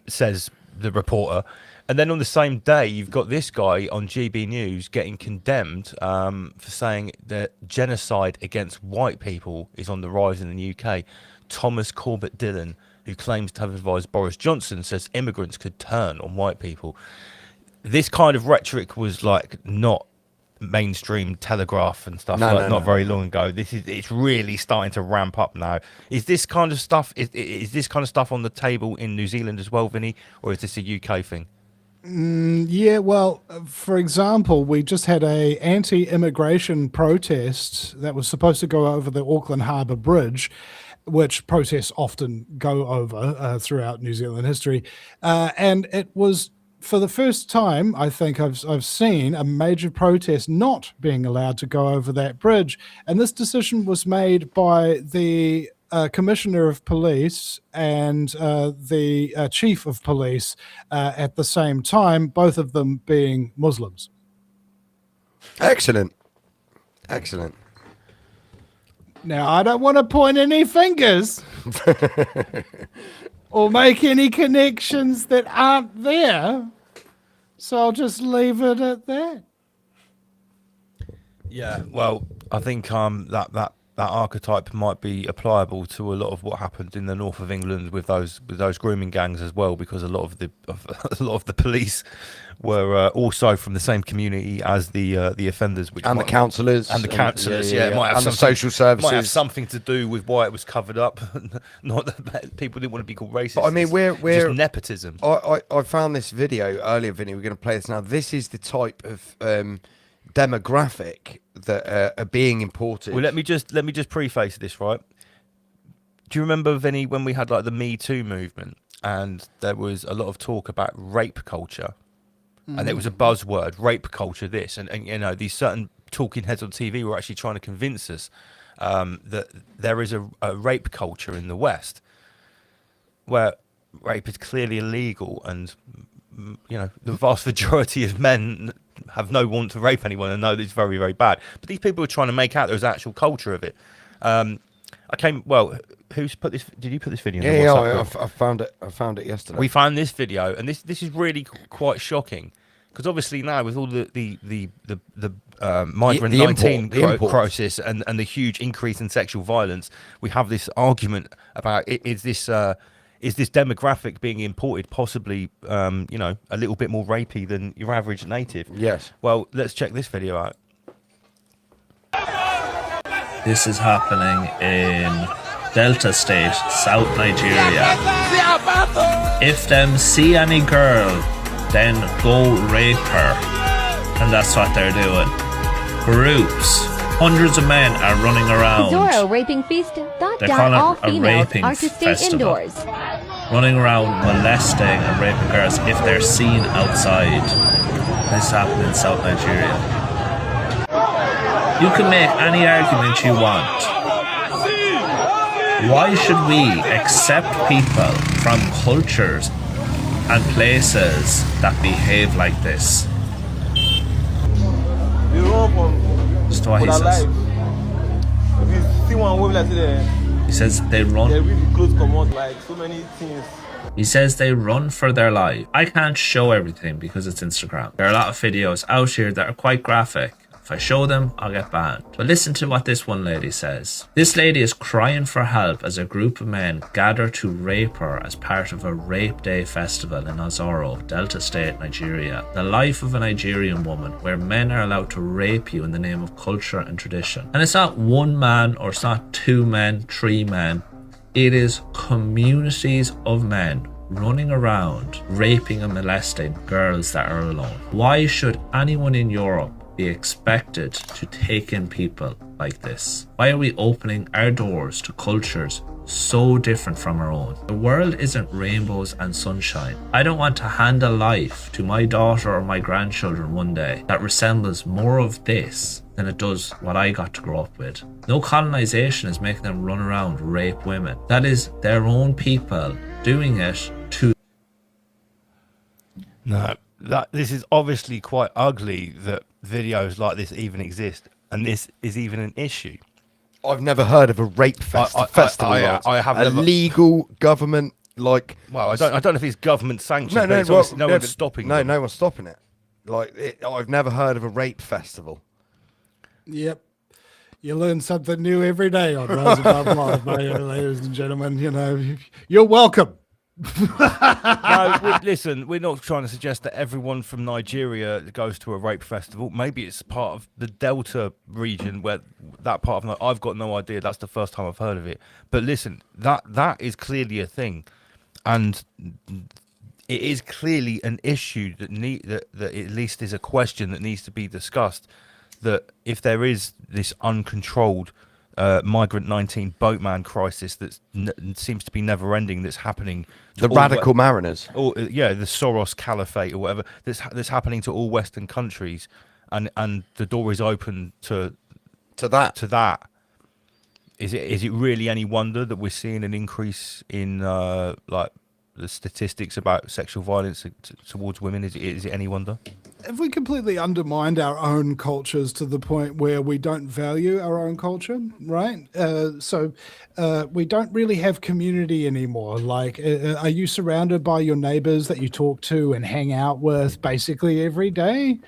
says the reporter. And then on the same day, you've got this guy on GB News getting condemned for saying that genocide against white people is on the rise in the UK. Thomas Corbett Dillon, who claims to have advised Boris Johnson, says immigrants could turn on white people. This kind of rhetoric was like not mainstream Telegraph and stuff not very long ago. It's really starting to ramp up now. Is this kind of stuff is this kind of stuff on the table in New Zealand as well, Vinny, or is this a UK thing?
Yeah, well, for example, we just had a anti-immigration protest that was supposed to go over the Auckland Harbour Bridge, which protests often go over throughout New Zealand history. And it was, for the first time, I think I've seen a major protest not being allowed to go over that bridge. And this decision was made by the Commissioner of Police and the Chief of Police at the same time, both of them being Muslims.
Excellent. Excellent.
Now, I don't want to point any fingers or make any connections that aren't there, so I'll just leave it at that.
Yeah, well, I think that archetype might be applicable to a lot of what happened in the north of England with those grooming gangs as well, because a lot of the police were also from the same community as the offenders,
the councillors,
and the councillors. Yeah,
might have the social services.
Might have something to do with why it was covered up. Not that people didn't want to be called racist.
But I mean, we're
just nepotism.
I found this video earlier, Vinny. We're going to play this now. This is the type of demographic that are being imported.
Well, let me just preface this, right? Do you remember, Vinny, when we had like the Me Too movement and there was a lot of talk about rape culture, and it was a buzzword, rape culture, this, and you know, these certain talking heads on TV were actually trying to convince us that there is a rape culture in the West where rape is clearly illegal, and you know, the vast majority of men have no want to rape anyone and know that it's very, very bad. But these people are trying to make out there's actual culture of it. Who's put this? Did you put this video?
Yeah, I found it. I found it yesterday.
We found this video, and this is really quite shocking, because obviously now with all the migrant 19 crisis and the huge increase in sexual violence, we have this argument about is this demographic being imported possibly a little bit more rapey than your average native?
Yes.
Well, let's check this video out.
This is happening in Delta State, South Nigeria. If them see any girl, then go rape her. And that's what they're doing. Groups, hundreds of men are running around.
Zorro Raping Feast thought
They're
down
calling
all
it a
females
raping
are to stay
festival.
indoors.
Running around molesting and raping girls if they're seen outside. This happened in South Nigeria. You can make any argument you want. Why should we accept people from cultures and places that behave like this? Just what he says. He says they run. He says they run for their life. I can't show everything because it's Instagram. There are a lot of videos out here that are quite graphic. If I show them, I'll get banned. But listen to what this one lady says. This lady is crying for help as a group of men gather to rape her as part of a Rape Day festival in Ozoro, Delta State, Nigeria. The life of a Nigerian woman where men are allowed to rape you in the name of culture and tradition. And it's not one man, or it's not two men, three men. It is communities of men running around raping and molesting girls that are alone? Why should anyone in Europe be expected to take in people like this? Why are we opening our doors to cultures so different from our own? The world isn't rainbows and sunshine. I don't want to hand a life to my daughter or my grandchildren one day that resembles more of this than it does what I got to grow up with. No colonization is making them run around rape women. That is their own people doing it to.
No, this is obviously quite ugly that videos like this even exist, and this is even an issue.
I've never heard of a rape festival.
I have
a
never.
legal government like.
Well, I don't know if it's government sanctioned.
No,
but
no,
it's
well,
obviously no
no,
one's
but-
stopping.
No,
them.
no one's stopping it. I've never heard of a rape festival.
Yep. You learn something new every day on Rise Above Live, ladies and gentlemen. You know, you're welcome.
Listen, we're not trying to suggest that everyone from Nigeria goes to a rape festival. Maybe it's part of the Delta region where that part of I've got no idea. That's the first time I've heard of it. But listen, that is clearly a thing, and it is clearly an issue that at least is a question that needs to be discussed. That if there is this uncontrolled migrant 19 boatman crisis that seems to be never ending, that's happening to
The radical mariners.
or the Soros caliphate or whatever that's happening to all Western countries, and the door is open to that. Is it really any wonder that we're seeing an increase in like the statistics about sexual violence towards women? Is it any wonder?
Have we completely undermined our own cultures to the point where we don't value our own culture, right? So we don't really have community anymore. Like, are you surrounded by your neighbors that you talk to and hang out with basically every day?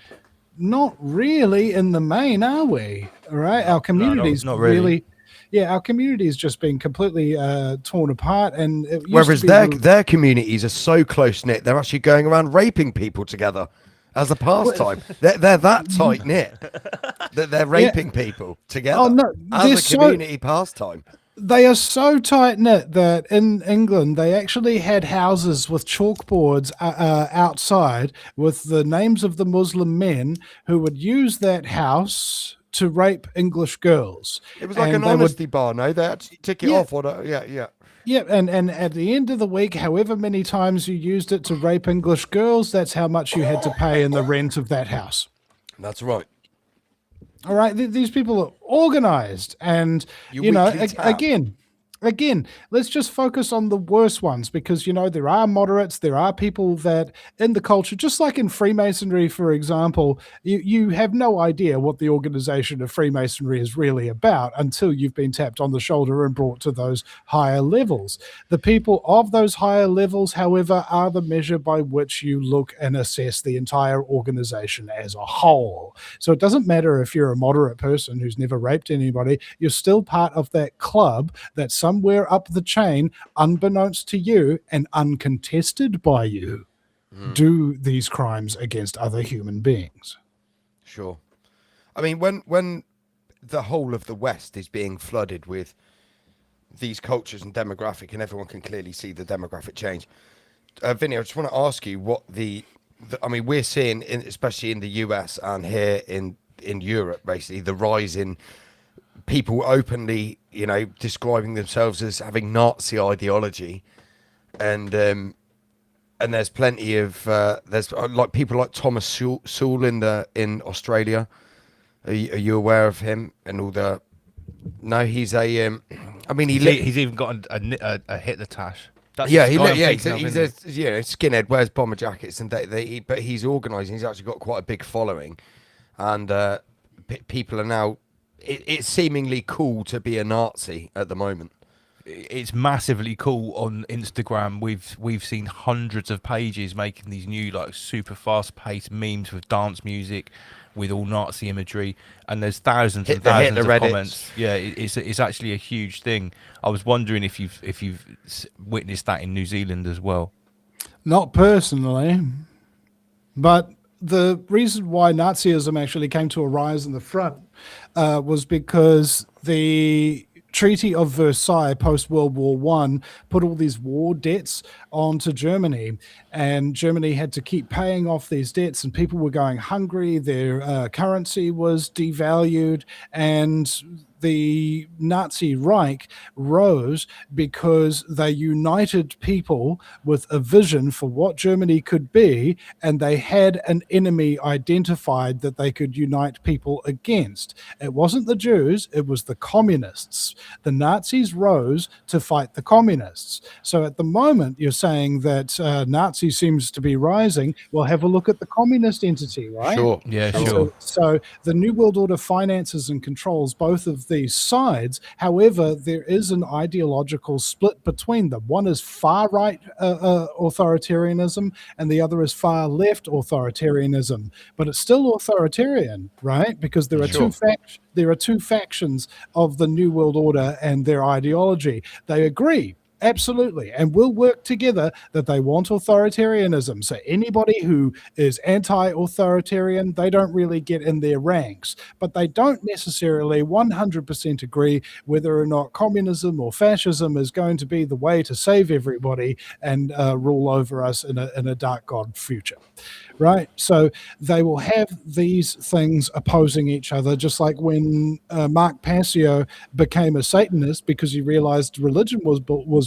Not really in the main, are we? All right. Our community's
not really.
Yeah, our community has just been completely torn apart. And
Whereas their communities are so close knit, they're actually going around raping people together as a pastime. They're that tight knit that they're raping people together.
Oh, no,
as a community pastime.
They are so tight knit that in England they actually had houses with chalkboards outside with the names of the Muslim men who would use that house to rape English girls.
It was like
And
an
they would-
honesty bar, no? They had to tick it
Yeah.
off. Yeah.
Yeah, and at the end of the week, however many times you used it to rape English girls, that's how much you had to pay in the rent of that house.
That's right.
All right, these people are organized, and
You
you know,
weekly tap.
again, let's just focus on the worst ones, because you know there are moderates, there are people that in the culture, just like in Freemasonry, for example, you have no idea what the organization of Freemasonry is really about until you've been tapped on the shoulder and brought to those higher levels. The people of those higher levels, however, are the measure by which you look and assess the entire organization as a whole. So it doesn't matter if you're a moderate person who's never raped anybody, you're still part of that club that somewhere up the chain, unbeknownst to you and uncontested by you, do these crimes against other human beings.
Sure. I mean, when the whole of the West is being flooded with these cultures and demographic, and everyone can clearly see the demographic change. Vinny, I just want to ask you what I mean, we're seeing, especially in the US and here in Europe, basically, the rise in people openly, you know, describing themselves as having Nazi ideology, and there's plenty of there's like people like Thomas Sewell in Australia. Are you aware of him and all the? No, he's a. I mean,
He's even got a Hitler tash. That's
yeah,
the guy I'm
he's
thinking of,
a
isn't
skinhead, wears bomber jackets, and but he's organising. He's actually got quite a big following, and people are now. It's seemingly cool to be a Nazi at the moment.
It's massively cool on Instagram. We've seen hundreds of pages making these new like super fast-paced memes with dance music, with all Nazi imagery, and there's thousands and thousands of comments. Yeah, it's actually a huge thing. I was wondering if you've witnessed that in New Zealand as well.
Not personally, but the reason why Nazism actually came to a rise in the front was because the Treaty of Versailles post World War One put all these war debts onto Germany, and Germany had to keep paying off these debts, and people were going hungry. Their currency was devalued, and the Nazi Reich rose because they united people with a vision for what Germany could be, and they had an enemy identified that they could unite people against. It wasn't the Jews, it was the communists. The Nazis rose to fight the communists. So at the moment, you're saying that Nazi seems to be rising. Well, have a look at the communist entity, right?
Sure.
Yeah,
And
sure.
So the New World Order finances and controls both of these sides. However, there is an ideological split between them. One is far right authoritarianism, and the other is far left authoritarianism. But it's still authoritarian, right? Because there are two factions of the New World Order and their ideology. They agree. Absolutely. And we'll work together that they want authoritarianism. So anybody who is anti-authoritarian, they don't really get in their ranks. But they don't necessarily 100% agree whether or not communism or fascism is going to be the way to save everybody and rule over us in a dark God future. Right? So they will have these things opposing each other, just like when Mark Passio became a Satanist because he realized religion was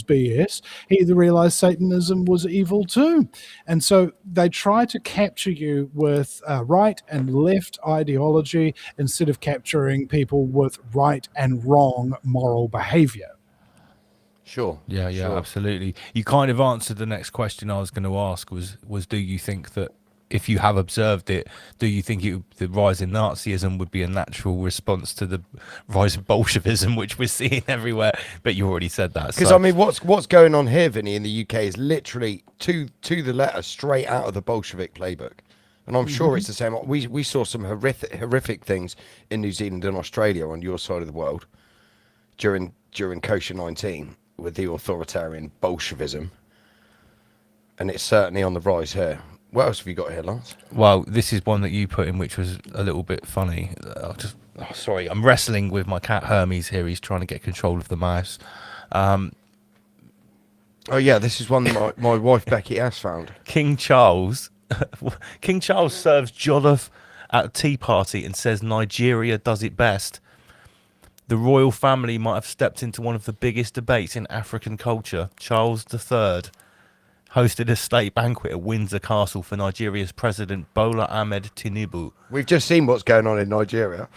BS. He realized Satanism was evil too. And so they try to capture you with right and left ideology instead of capturing people with right and wrong moral behavior.
Sure.
Yeah,
sure.
absolutely. You kind of answered the next question I was going to ask was do you think that if you have observed it, do you think the rise in Nazism would be a natural response to the rise of Bolshevism, which we're seeing everywhere? But you already said that.
Because I mean, what's going on here, Vinny, in the UK is literally to the letter straight out of the Bolshevik playbook, and I'm sure it's the same. We saw some horrific things in New Zealand and Australia on your side of the world during Kosher 19 with the authoritarian Bolshevism, and it's certainly on the rise here. What else have you got here, Lance?
Well, this is one that you put in, which was a little bit funny. Sorry, I'm wrestling with my cat Hermes here. He's trying to get control of the mouse.
Oh yeah, this is one that my wife Becky has found.
King Charles serves jollof at a tea party and says Nigeria does it best. The royal family might have stepped into one of the biggest debates in African culture. Charles III hosted a state banquet at Windsor Castle for Nigeria's President Bola Ahmed Tinubu.
We've just seen what's going on in Nigeria.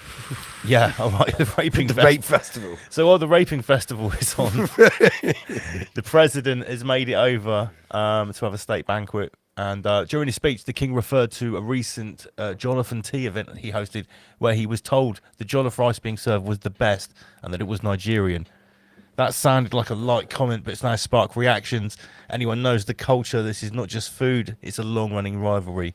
Yeah, all right, the raping
the rape festival.
So while the raping festival is on, the president has made it over to have a state banquet. And during his speech, the king referred to a recent jollof and tea event that he hosted where he was told the jollof rice being served was the best and that it was Nigerian. That sounded like a light comment, but it's now sparked reactions. Anyone knows the culture. This is not just food. It's a long-running rivalry.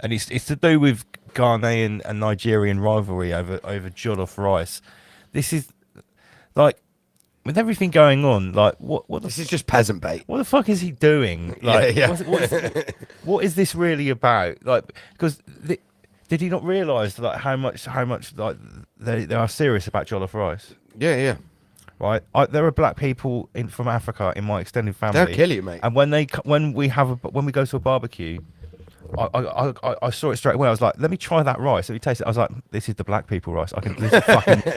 And it's to do with Ghanaian and Nigerian rivalry over jollof rice. This is, like, with everything going on, like, what
this is just peasant bait.
What the fuck is he doing? Like,
yeah.
What is this really about? Like, because did he not realise like how much like they are serious about jollof rice?
Yeah.
Right, there are black people from Africa in my extended family.
They'll kill you, mate.
And when we go to a barbecue, I saw it straight away. I was like, let me try that rice. Let me taste it. I was like, this is the black people rice.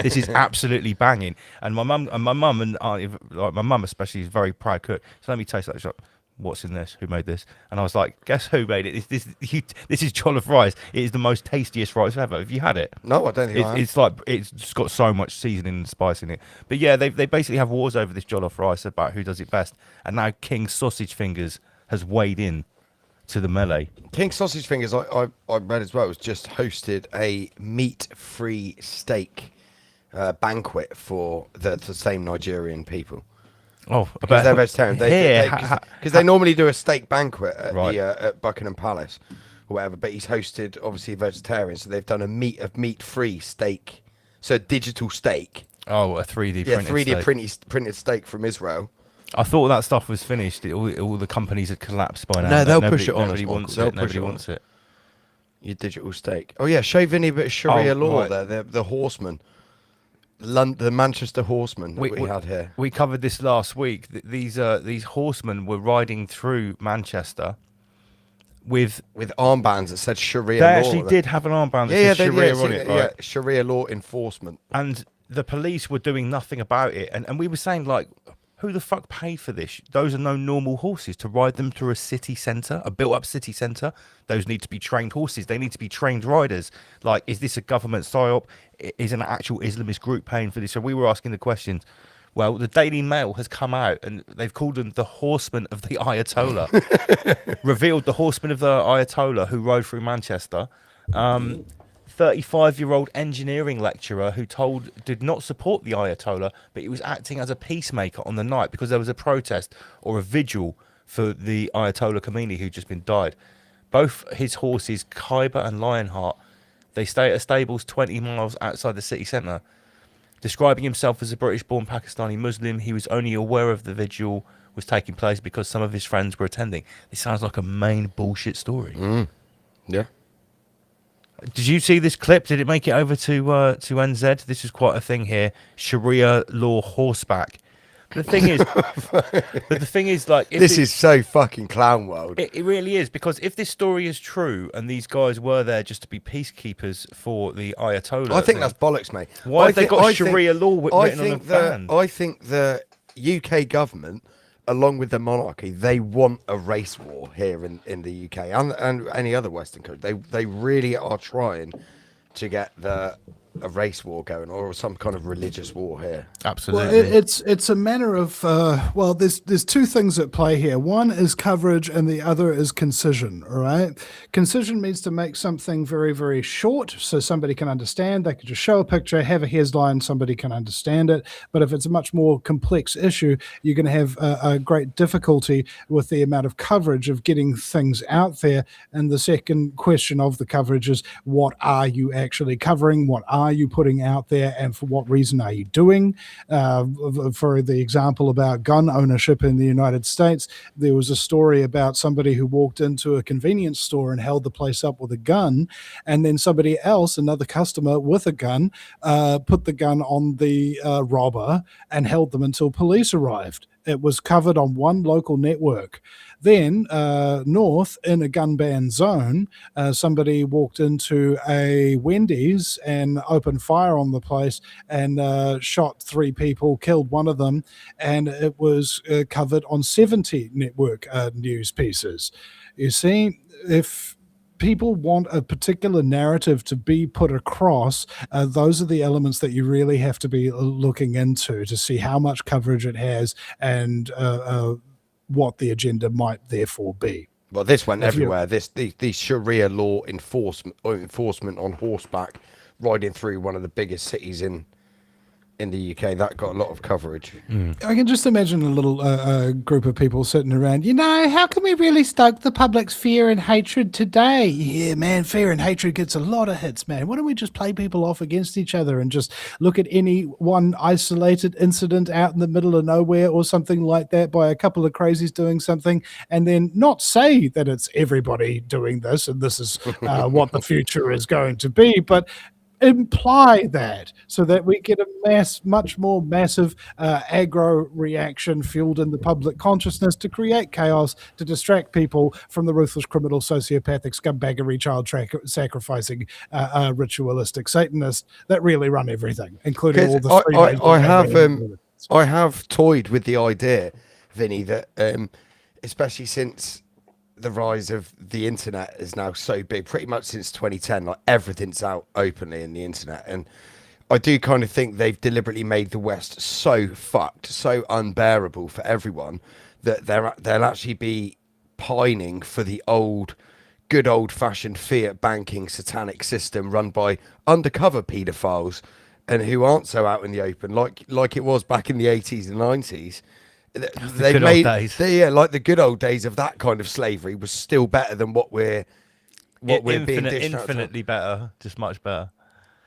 This is absolutely banging. And my mum and auntie, like my mum especially, is a very proud cook. So let me taste that. She's like, what's in this? Who made this? And I was like, guess who made it? This is jollof rice. It is the most tastiest rice ever. Have you had it?
No, I don't think I have.
It's like it's got so much seasoning and spice in it. But yeah, they basically have wars over this jollof rice about who does it best. And now King Sausage Fingers has weighed in to the melee.
King Sausage Fingers, I read as well, was just hosted a meat-free steak banquet for the same Nigerian people.
Oh,
because they're vegetarian. Because they normally do a steak banquet at at Buckingham Palace or whatever. But he's hosted obviously vegetarian, so they've done a meat-free steak, so a digital steak.
Oh, a 3D
printed steak from Israel.
I thought that stuff was finished. All the companies had collapsed by now.
No, they'll push it on.
Nobody wants it. Nobody wants it.
Your digital steak. Oh yeah, show Vinny a bit of Sharia law there. The horseman. The Manchester Horsemen that we had here.
We covered this last week. These horsemen were riding through Manchester with
armbands that said Sharia
they
law.
actually did have an armband that said Sharia on it, right?
Yeah, Sharia law enforcement.
And the police were doing nothing about it. And we were saying, like, who the fuck paid for this? Those are no normal horses to ride them through a city centre, a built-up city centre. Those need to be trained horses. They need to be trained riders. Like, is this a government psyop? Is an actual Islamist group paying for this? So we were asking the questions. Well, the Daily Mail has come out and they've called them the Horsemen of the Ayatollah. Revealed the Horsemen of the Ayatollah who rode through Manchester. 35-year-old engineering lecturer who did not support the Ayatollah, but he was acting as a peacemaker on the night because there was a protest or a vigil for the Ayatollah Khomeini who'd just been died. Both his horses, Khyber and Lionheart, they stay at stables 20 miles outside the city centre. Describing himself as a British-born Pakistani Muslim, he was only aware of the vigil was taking place because some of his friends were attending. This sounds like a main bullshit story.
Yeah.
Did you see this clip? Did it make it over to NZ? This is quite a thing here. Sharia law horseback. The thing is, like,
this is so fucking clown world.
It really is, because if this story is true and these guys were there just to be peacekeepers for the Ayatollah,
I think that's bollocks, mate.
Why have they got Sharia law written on a band?
I think the UK government, along with the monarchy, they want a race war here in the UK and any other Western country. They really are trying to get a race war going, or some kind of religious war here.
Absolutely.
Well, it's a matter of there's two things at play here. One is coverage and the other is concision. All right, concision means to make something very, very short so somebody can understand. They can just show a picture, have a headline, somebody can understand it. But if it's a much more complex issue, you're going to have a great difficulty with the amount of coverage of getting things out there. And the second question of the coverage is, what are you actually covering? What are you putting out there, and for what reason are you doing? For the example about gun ownership in the United States, there was a story about somebody who walked into a convenience store and held the place up with a gun, and then somebody else, another customer with a gun, put the gun on the robber and held them until police arrived. It was covered on one local network. Then north in a gun ban zone, somebody walked into a Wendy's and opened fire on the place and shot 3 people, killed one of them, and it was covered on 70 network news pieces. You see, if people want a particular narrative to be put across, those are the elements that you really have to be looking into to see how much coverage it has and what the agenda might therefore be.
Well, this went everywhere. The Sharia law enforcement on horseback, riding through one of the biggest cities in the UK, that got a lot of coverage.
I can just imagine a little group of people sitting around, how can we really stoke the public's fear and hatred today? Yeah, man, fear and hatred gets a lot of hits, man. Why don't we just play people off against each other and just look at any one isolated incident out in the middle of nowhere or something like that by a couple of crazies doing something, and then not say that it's everybody doing this and this is what the future is going to be, but imply that, so that we get a much more massive aggro reaction fueled in the public consciousness to create chaos, to distract people from the ruthless, criminal, sociopathic, scumbaggery, child sacrificing, ritualistic Satanists that really run everything, including all the
I have toyed with the idea, Vinny, that especially since the rise of the internet is now so big, pretty much since 2010, like everything's out openly in the internet. And I do kind of think they've deliberately made the West so fucked, so unbearable for everyone, that they'll actually be pining for the good old fashioned fiat banking satanic system run by undercover paedophiles and who aren't so out in the open like it was back in the 80s and 90s. They made like the good old days of that kind of slavery was still better than what we're being
infinitely better, just much better.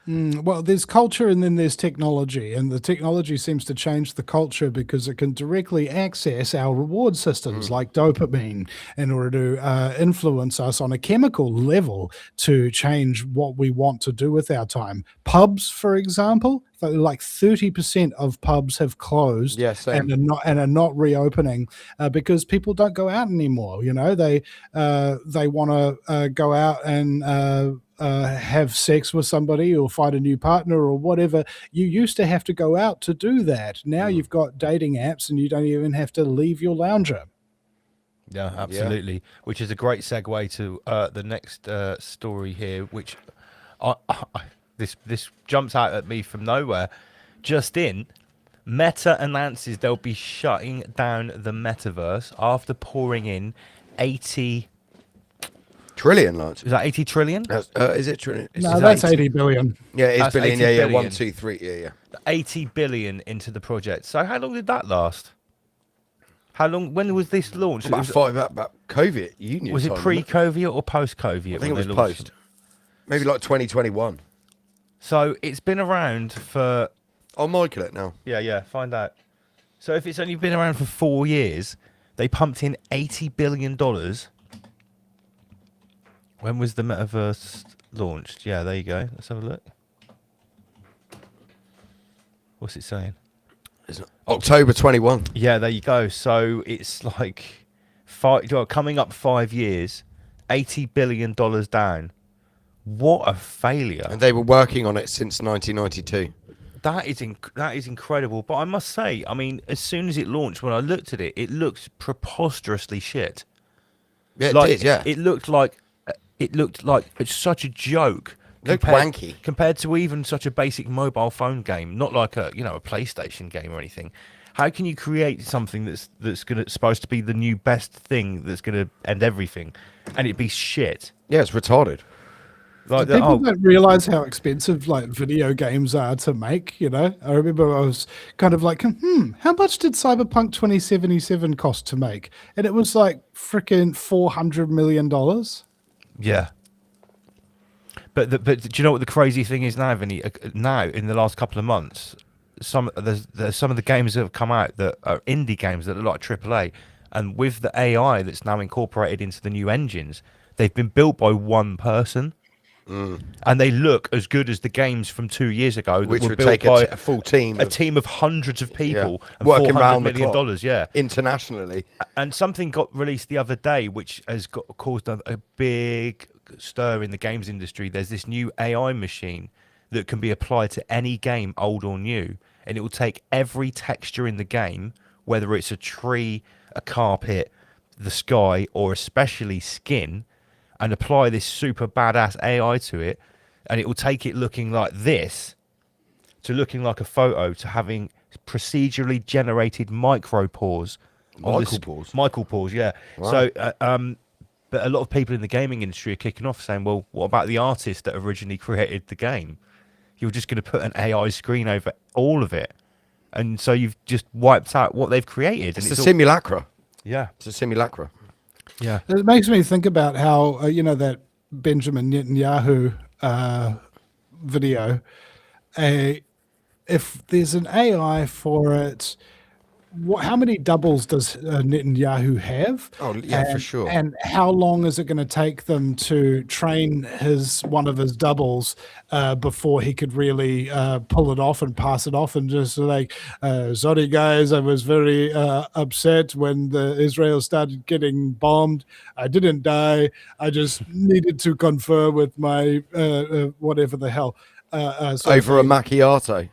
Well, there's culture and then there's technology, and the technology seems to change the culture because it can directly access our reward systems like dopamine in order to influence us on a chemical level to change what we want to do with our time. Pubs, for example, like 30% of pubs have closed,
Yeah, same.
and are not reopening because people don't go out anymore. You know, they want to go out and have sex with somebody or find a new partner or whatever. You used to have to go out to do that. Now you've got dating apps and you don't even have to leave your lounger.
Yeah, absolutely. Which is a great segue to the next story here, which this jumps out at me from nowhere. Just in, Meta announces they'll be shutting down the metaverse after pouring in 80
trillion, lads.
Is that 80 trillion?
Is it trillion?
No, that's 80 billion.
Yeah, it's
That's
billion.
80
Yeah, yeah.
billion.
1, 2, 3. Yeah.
80 billion into the project. So how long did that last? How long? When was this launched?
About COVID. Union.
Was it
time, wasn't
pre-COVID or post-COVID?
I think it was
when they launched
post. Maybe like 2021.
So it's been around for.
I'll Michael it now.
Yeah. Find out. So if it's only been around for 4 years, they pumped in $80 billion. When was the metaverse launched? Yeah, there you go. Let's have a look. What's it saying?
October 21.
Yeah, there you go. So it's like coming up 5 years, $80 billion down. What a failure!
And they were working on it since 1992.
That is incredible. But I must say, I mean, as soon as it launched, when I looked at it, it looked preposterously shit.
Yeah, it did. Yeah,
it looked like it's such a joke.
Looked wanky
compared to even such a basic mobile phone game, not like a PlayStation game or anything. How can you create something that's supposed to be the new best thing that's gonna end everything, and it be shit?
Yeah, it's retarded.
Like people don't realize how expensive like video games are to make. You know, I remember I was kind of like, how much did Cyberpunk 2077 cost to make? And it was like freaking $400 million.
Yeah. But do you know what the crazy thing is now, Vinny? Now, in the last couple of months, there's some of the games that have come out that are indie games that are like AAA, and with the AI that's now incorporated into the new engines, they've been built by one person, and they look as good as the games from 2 years ago that
Which
were
would
built
take
by
a full team,
a team of hundreds of people, and
working
$400
round the
million.
clock,
Yeah,
internationally.
And something got released the other day, which has caused a big stir in the games industry. There's this new AI machine that can be applied to any game, old or new, and it will take every texture in the game, whether it's a tree, a carpet, the sky, or especially skin, and apply this super badass AI to it, and it will take it looking like this to looking like a photo to having procedurally generated micropores. Micropores, yeah.
Wow.
So but a lot of people in the gaming industry are kicking off saying, well, what about the artist that originally created the game? You're just going to put an AI screen over all of it. And so you've just wiped out what they've created.
It's
and
a simulacra.
Yeah.
It's a simulacra.
Yeah.
It makes me think about how, that Benjamin Netanyahu video, if there's an AI for it, how many doubles does Netanyahu have?
Oh, yeah, for sure.
And how long is it going to take them to train one of his doubles before he could really pull it off and pass it off and just like, sorry guys, I was very upset when Israel started getting bombed. I didn't die. I just needed to confer with my whatever the hell.
Over a macchiato.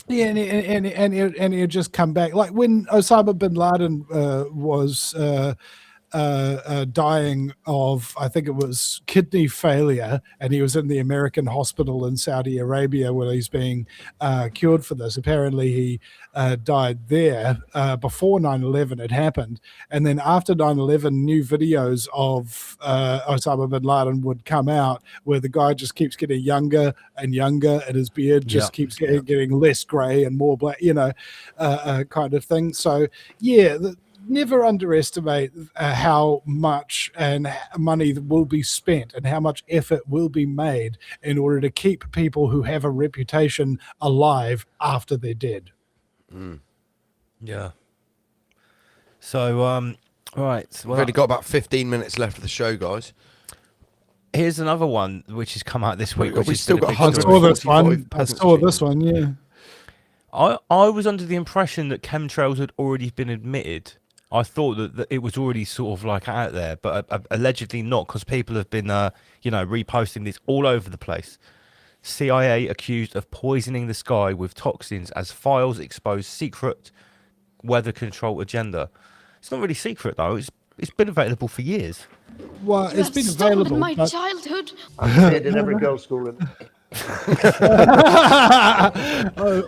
Yeah, and he'd just come back. Like when Osama bin Laden was dying of, I think it was kidney failure, and he was in the American hospital in Saudi Arabia where he's being cured for this. Apparently he died there before 9/11 had happened. And then after 9/11, new videos of Osama bin Laden would come out where the guy just keeps getting younger and younger, and his beard just keeps getting less gray and more black, kind of thing. So, yeah, never underestimate how much and money will be spent and how much effort will be made in order to keep people who have a reputation alive after they're dead.
Yeah. So, all right.
We've only got about 15 minutes left of the show, guys.
Here's another one which has come out this week.
We've still got
I saw this one. Yeah.
I was under the impression that chemtrails had already been admitted. I thought that it was already sort of like out there, but allegedly not, because people have been, reposting this all over the place. CIA accused of poisoning the sky with toxins as files expose secret weather control agenda. It's not really secret though. It's been available for years.
Well, it's been available.
my
but-
childhood.
I did in every girls' school.
I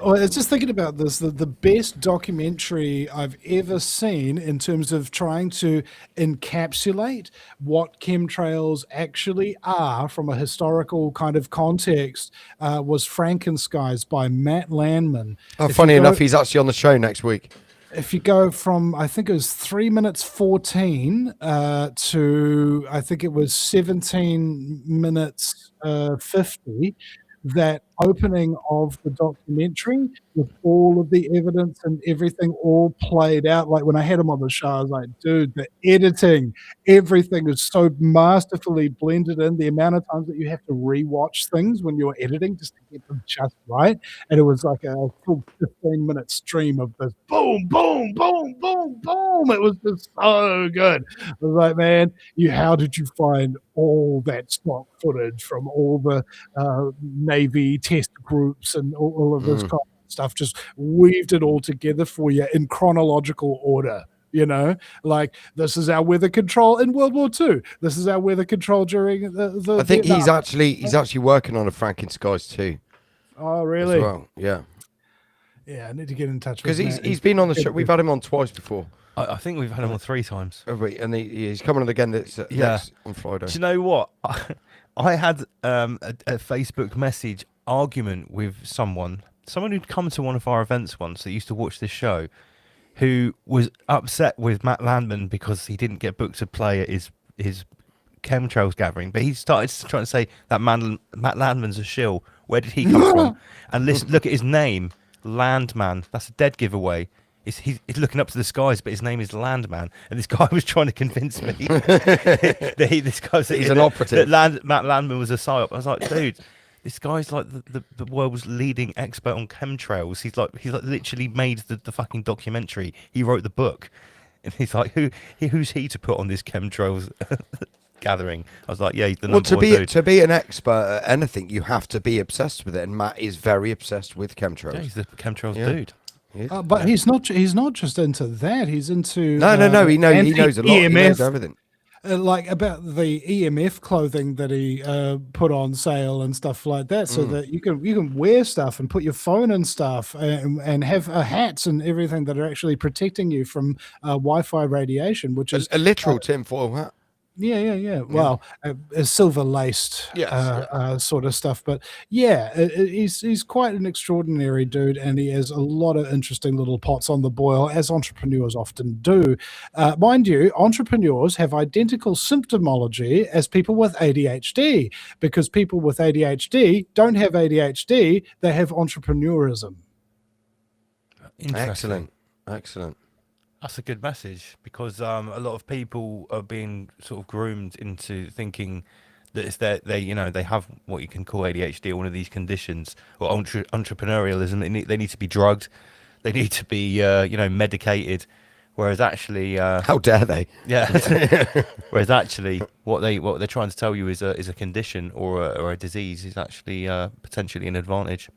was just thinking about this. The best documentary I've ever seen in terms of trying to encapsulate what chemtrails actually are from a historical kind of context was Frankenskies by Matt Landman.
Oh,
If
funny
you go-
enough, he's actually on the show next week.
if you go from I think it was 3 minutes 14 to I think it was 17 minutes 50, that opening of the documentary with all of the evidence and everything all played out. Like when I had him on the show, I was like, dude, the editing, everything is so masterfully blended in. The amount of times that you have to rewatch things when you're editing just to get them just right. And it was like a full 15-minute stream of this boom, boom, boom, boom, boom. It was just so good. I was like, man, how did you find all that stock footage from all the Navy test groups and all of this kind of stuff, just weaved it all together for you in chronological order. Like this is our weather control in World War II. This is our weather control during the
I think he's
Vietnam.
actually working on a Frankenskies too.
Oh, really?
As well, yeah.
Yeah, I need to get in touch
Because
with
he's been on the show. We've had him on twice before.
I think we've had him on 3 times.
Have we? And he's coming on again next on Friday.
Do you know what? I had a Facebook message argument with someone who'd come to one of our events once that used to watch this show, who was upset with Matt Landman because he didn't get booked to play at his chemtrails gathering. But he started trying to say that Matt Landman's a shill. Where did he come from? And look at his name, Landman. That's a dead giveaway. He's looking up to the skies, but his name is Landman, and this guy was trying to convince me that he's
an operative.
That Matt Landman was a psyop. I was like, dude, this guy's like the world's leading expert on chemtrails. He's like literally made the fucking documentary. He wrote the book, and he's like, who's he to put on this chemtrails gathering? I was like, yeah, he's the number one dude.
To be an expert at anything, you have to be obsessed with it, and Matt is very obsessed with chemtrails.
Yeah, he's the chemtrails dude.
But he's not just into that. He's into
No. He knows a lot. He knows everything.
Like about the EMF clothing that he put on sale and stuff like that, so that you can wear stuff and put your phone and stuff and have hats and everything that are actually protecting you from Wi-Fi radiation, which is
A literal tinfoil hat.
Yeah. Well, a silver laced sort of stuff, but he's quite an extraordinary dude, and he has a lot of interesting little pots on the boil, as entrepreneurs often do. Mind you, entrepreneurs have identical symptomology as people with ADHD, because people with ADHD don't have ADHD; they have entrepreneurism.
Interesting.
Excellent.
That's a good message, because a lot of people are being sort of groomed into thinking that it's they have what you can call ADHD or one of these conditions, or entrepreneurialism. They need to be drugged, they need to be medicated, whereas actually
how dare they?
Yeah. Whereas actually what they're trying to tell you is a condition or a disease is actually potentially an advantage.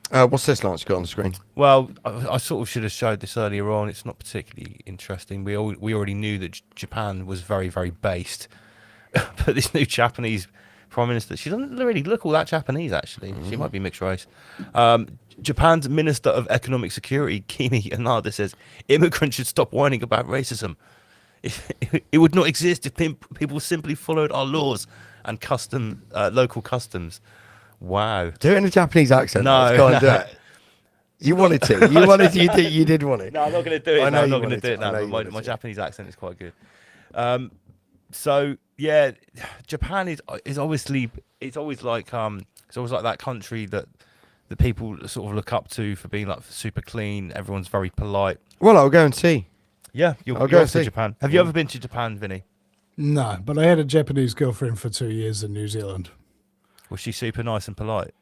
What's this, Lance, got on the screen?
Well, I sort of should have showed this earlier on. It's not particularly interesting. We already knew that Japan was very, very based. But this new Japanese prime minister, she doesn't really look all that Japanese, actually. She might be mixed race. Japan's Minister of Economic Security, Kimi Inada, says immigrants should stop whining about racism. It would not exist if people simply followed our laws and local customs. Wow.
Do it in a Japanese accent.
No.
Go on, do it. You wanted to. You did want it.
No, I'm not going to do it.
I know
I'm not
you
going to
wanted
do it
to. I know
now.
you
My
wanted to.
Japanese accent is quite good. So yeah, Japan is obviously it's always like that country that the people sort of look up to for being like super clean. Everyone's very polite.
Well, I'll go and see.
Yeah,
I'll go
off to
see.
Japan. Have you ever been to Japan, Vinny?
No, but I had a Japanese girlfriend for 2 years in New Zealand.
Was she super nice and polite?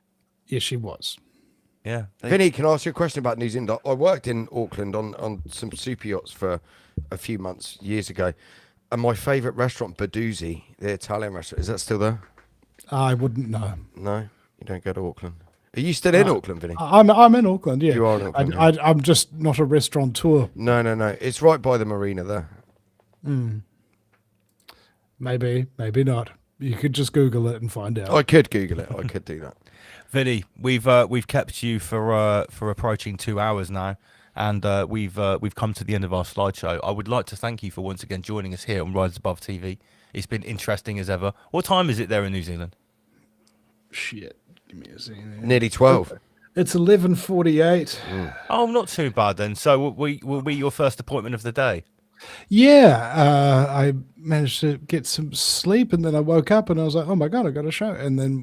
Yes, she was.
Yeah.
Vinny, can I ask you a question about New Zealand? I worked in Auckland on some super yachts for a few months, years ago. And my favourite restaurant, Baduzzi, the Italian restaurant, is that still there?
I wouldn't know.
No? You don't go to Auckland? Are you still in Auckland, Vinny?
I'm in Auckland, yeah.
You are in Auckland,
I'm just not a restaurateur.
No. It's right by the marina there.
Maybe not. You could just Google it and find out.
I could Google it. I could do that.
Vinny, we've kept you for approaching 2 hours now, and we've come to the end of our slideshow. I would like to thank you for once again joining us here on Rise Above TV. It's been interesting as ever. What time is it there in New Zealand?
Shit, give me a second.
Nearly 12.
It's 11:48.
Oh, not too bad then. So will we your first appointment of the day?
Yeah, I managed to get some sleep, and then I woke up and I was like, "Oh my god, I got a show!" And then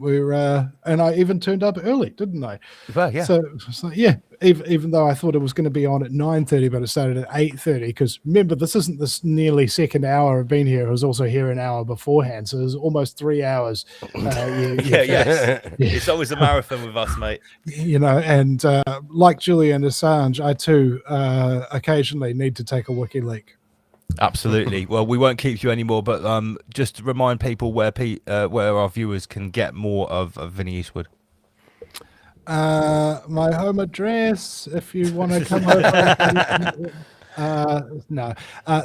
and I even turned up early, didn't I?
Well, yeah.
So it's like, yeah, even though I thought it was going to be on at 9:30, but it started at 8:30. Because remember, this isn't this nearly second hour I've been here. I was also here an hour beforehand, so it was almost 3 hours.
Yes. It's always a marathon with us, mate.
You know, and like Julian Assange, I too occasionally need to take a wiki leak.
Absolutely. Well, we won't keep you anymore, but just to remind people where our viewers can get more of Vinny Eastwood.
My home address, if you want to come over. No,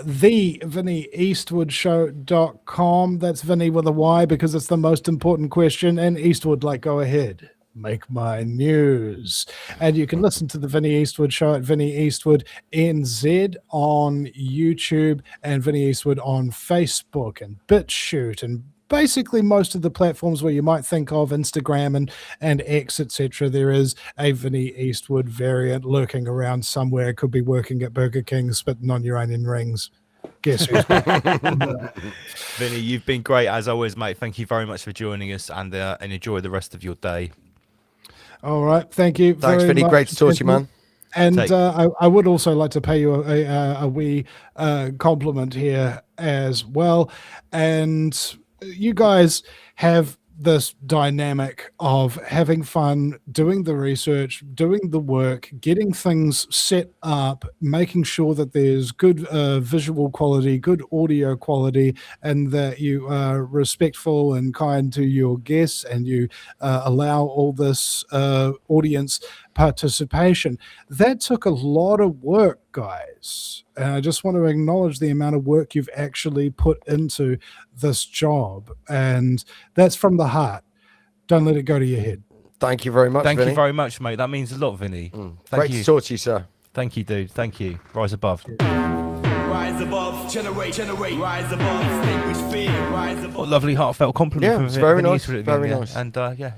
the VinnyEastwoodShow.com. That's Vinny with a Y because it's the most important question. And Eastwood, like, go ahead, make my news. And you can listen to the Vinny Eastwood Show at Vinny Eastwood NZ on YouTube and Vinny Eastwood on Facebook and BitChute and basically most of the platforms where you might think of Instagram and X, etc. There is a Vinny Eastwood variant lurking around somewhere. It could be working at Burger King, spitting on your onion rings. Guess who's
Vinny, you've been great as always, mate. Thank you very much for joining us, and enjoy the rest of your day.
All right, thank you.
Thanks,
very
Vinny.
much.
Great to talk to you, man.
And I would also like to pay you a wee compliment here as well. And you guys have this dynamic of having fun, doing the research, doing the work, getting things set up, making sure that there's good visual quality, good audio quality, and that you are respectful and kind to your guests, and you allow all this audience participation. That took a lot of work, guys. And I just want to acknowledge the amount of work you've actually put into this job. And that's from the heart. Don't let it go to your head.
Thank you very much,
Thank
Vinny.
you very much, mate. That means a lot, Vinny.
Great to talk to you, sir.
Thank you, dude. Thank you. Rise above.
Rise above, generate, rise above, extinguish fear, rise above.
What a lovely, heartfelt compliment.
Yeah,
from
it's very
Vinny
nice.
Eastwood
Very
again,
nice.
And yeah.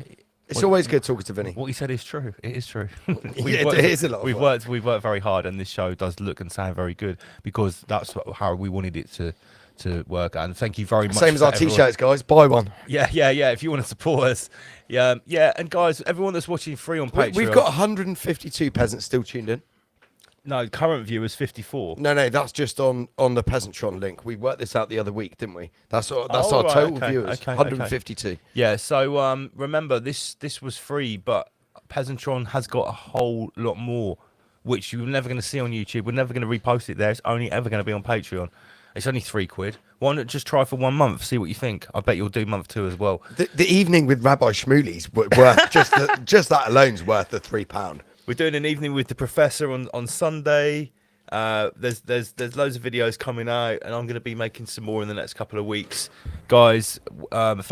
It's always good talking to Vinny.
What he said is true. It is true.
It is a lot of
We've
work.
worked very hard, and this show does look and sound very good because that's how we wanted it to work. And thank you very much.
Same as
to
our
everyone.
t-shirts, guys. Buy one.
Yeah. If you want to support us, yeah. And guys, everyone that's watching free on Patreon,
We've got 152 peasants still tuned in.
no current viewers 54.
No, that's just on the Peasantron link. We worked this out the other week, didn't we? That's our
right,
total
okay,
viewers.
okay,
152.
Yeah. So remember this was free, but Peasantron has got a whole lot more, which you're never going to see on YouTube. We're never going to repost it there. It's only ever going to be on Patreon. It's only £3. Why not just try for 1 month? See what you think. I bet you'll do month 2 as well.
The evening with Rabbi Shmuley's worth just that alone's worth the £3.
We're doing an evening with the professor on Sunday. There's loads of videos coming out, and I'm going to be making some more in the next couple of weeks, guys.